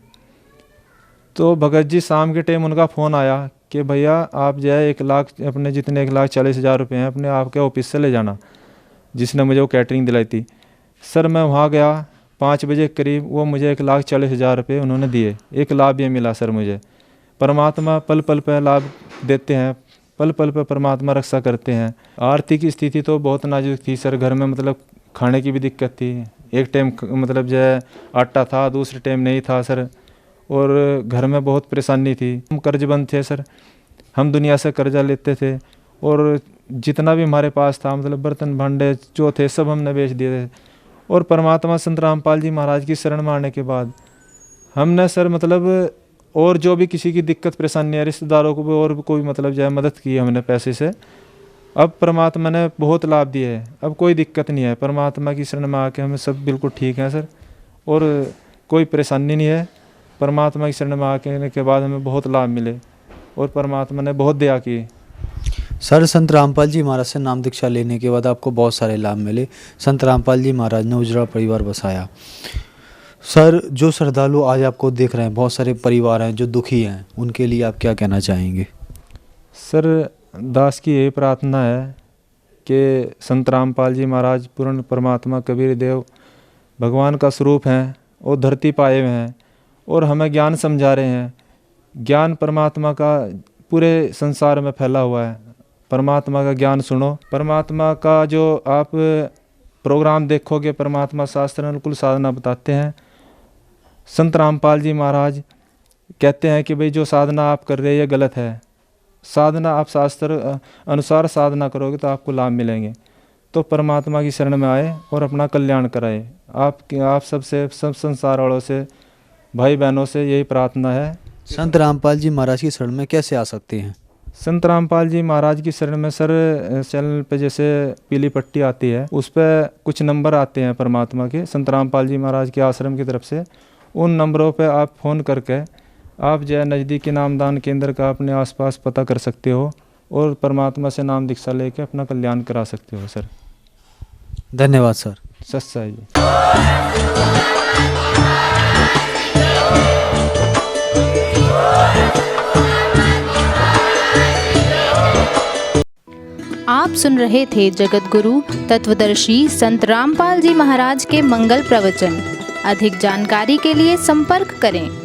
तो भगत जी शाम के टाइम उनका फ़ोन आया कि भैया आप जो है 1 लाख अपने जितने 1,40,000 रुपये हैं अपने आपके ऑफिस से ले जाना, जिसने मुझे वो कैटरिंग दिलाई थी। सर मैं वहाँ गया 5 बजे के करीब, वो मुझे 1,40,000 रुपये उन्होंने दिए। एक लाभ ये मिला सर मुझे, परमात्मा पल पल पर लाभ देते हैं, पल पल पर परमात्मा रक्षा करते हैं। आर्थिक स्थिति तो बहुत नाजुक थी सर, घर में मतलब खाने की भी दिक्कत थी। एक टाइम मतलब जो है आटा था, दूसरे टाइम नहीं था सर, और घर में बहुत परेशानी थी। हम कर्जबंद थे सर, हम दुनिया से कर्जा लेते थे, और जितना भी हमारे पास था मतलब बर्तन भांडे जो थे सब हमने बेच दिए थे। और परमात्मा संत रामपाल जी महाराज की शरण में आने के बाद हमने सर मतलब और जो भी किसी की दिक्कत परेशानी है, रिश्तेदारों को भी और भी कोई मतलब जो है मदद की हमने पैसे से। अब परमात्मा ने बहुत लाभ दिए है, अब कोई दिक्कत नहीं है। परमात्मा की शरण में आके हमें सब बिल्कुल ठीक है सर, और कोई परेशानी नहीं है। परमात्मा की शरण में आने के बाद हमें बहुत लाभ मिले, और परमात्मा ने बहुत दया की। सर संत रामपाल जी महाराज से नाम दीक्षा लेने के बाद आपको बहुत सारे लाभ मिले। संत रामपाल जी महाराज ने उजड़ा परिवार बसाया। सर जो श्रद्धालु आज आपको देख रहे हैं, बहुत सारे परिवार हैं जो दुखी हैं, उनके लिए आप क्या कहना चाहेंगे? सर दास की यही प्रार्थना है कि संत रामपाल जी महाराज पूर्ण परमात्मा कबीर देव भगवान का स्वरूप हैं, और धरती पाए हुए हैं, और हमें ज्ञान समझा रहे हैं। ज्ञान परमात्मा का पूरे संसार में फैला हुआ है। परमात्मा का ज्ञान सुनो, परमात्मा का जो आप प्रोग्राम देखोगे, परमात्मा शास्त्र अनुकूल साधना बताते हैं। संत रामपाल जी महाराज कहते हैं कि भाई जो साधना आप कर रहे हैं ये गलत है। साधना आप शास्त्र अनुसार साधना करोगे तो आपको लाभ मिलेंगे। तो परमात्मा की शरण में आए और अपना कल्याण कराए। आप सबसे सब संसार वालों से, भाई बहनों से यही प्रार्थना है। संत रामपाल जी महाराज की शरण में कैसे आ सकते हैं? संत रामपाल जी महाराज की शरण में सर चैनल पे जैसे पीली पट्टी आती है, उस पर कुछ नंबर आते हैं परमात्मा के, संत रामपाल जी महाराज के आश्रम की तरफ से। उन नंबरों पे आप फ़ोन करके आप जो है नज़दीकी नामदान केंद्र का अपने आसपास पता कर सकते हो, और परमात्मा से नाम दीक्षा लेके अपना कल्याण करा सकते हो सर। धन्यवाद सर। सच्चाई जी। आप सुन रहे थे जगत गुरु तत्वदर्शी संत रामपाल जी महाराज के मंगल प्रवचन। अधिक जानकारी के लिए संपर्क करें।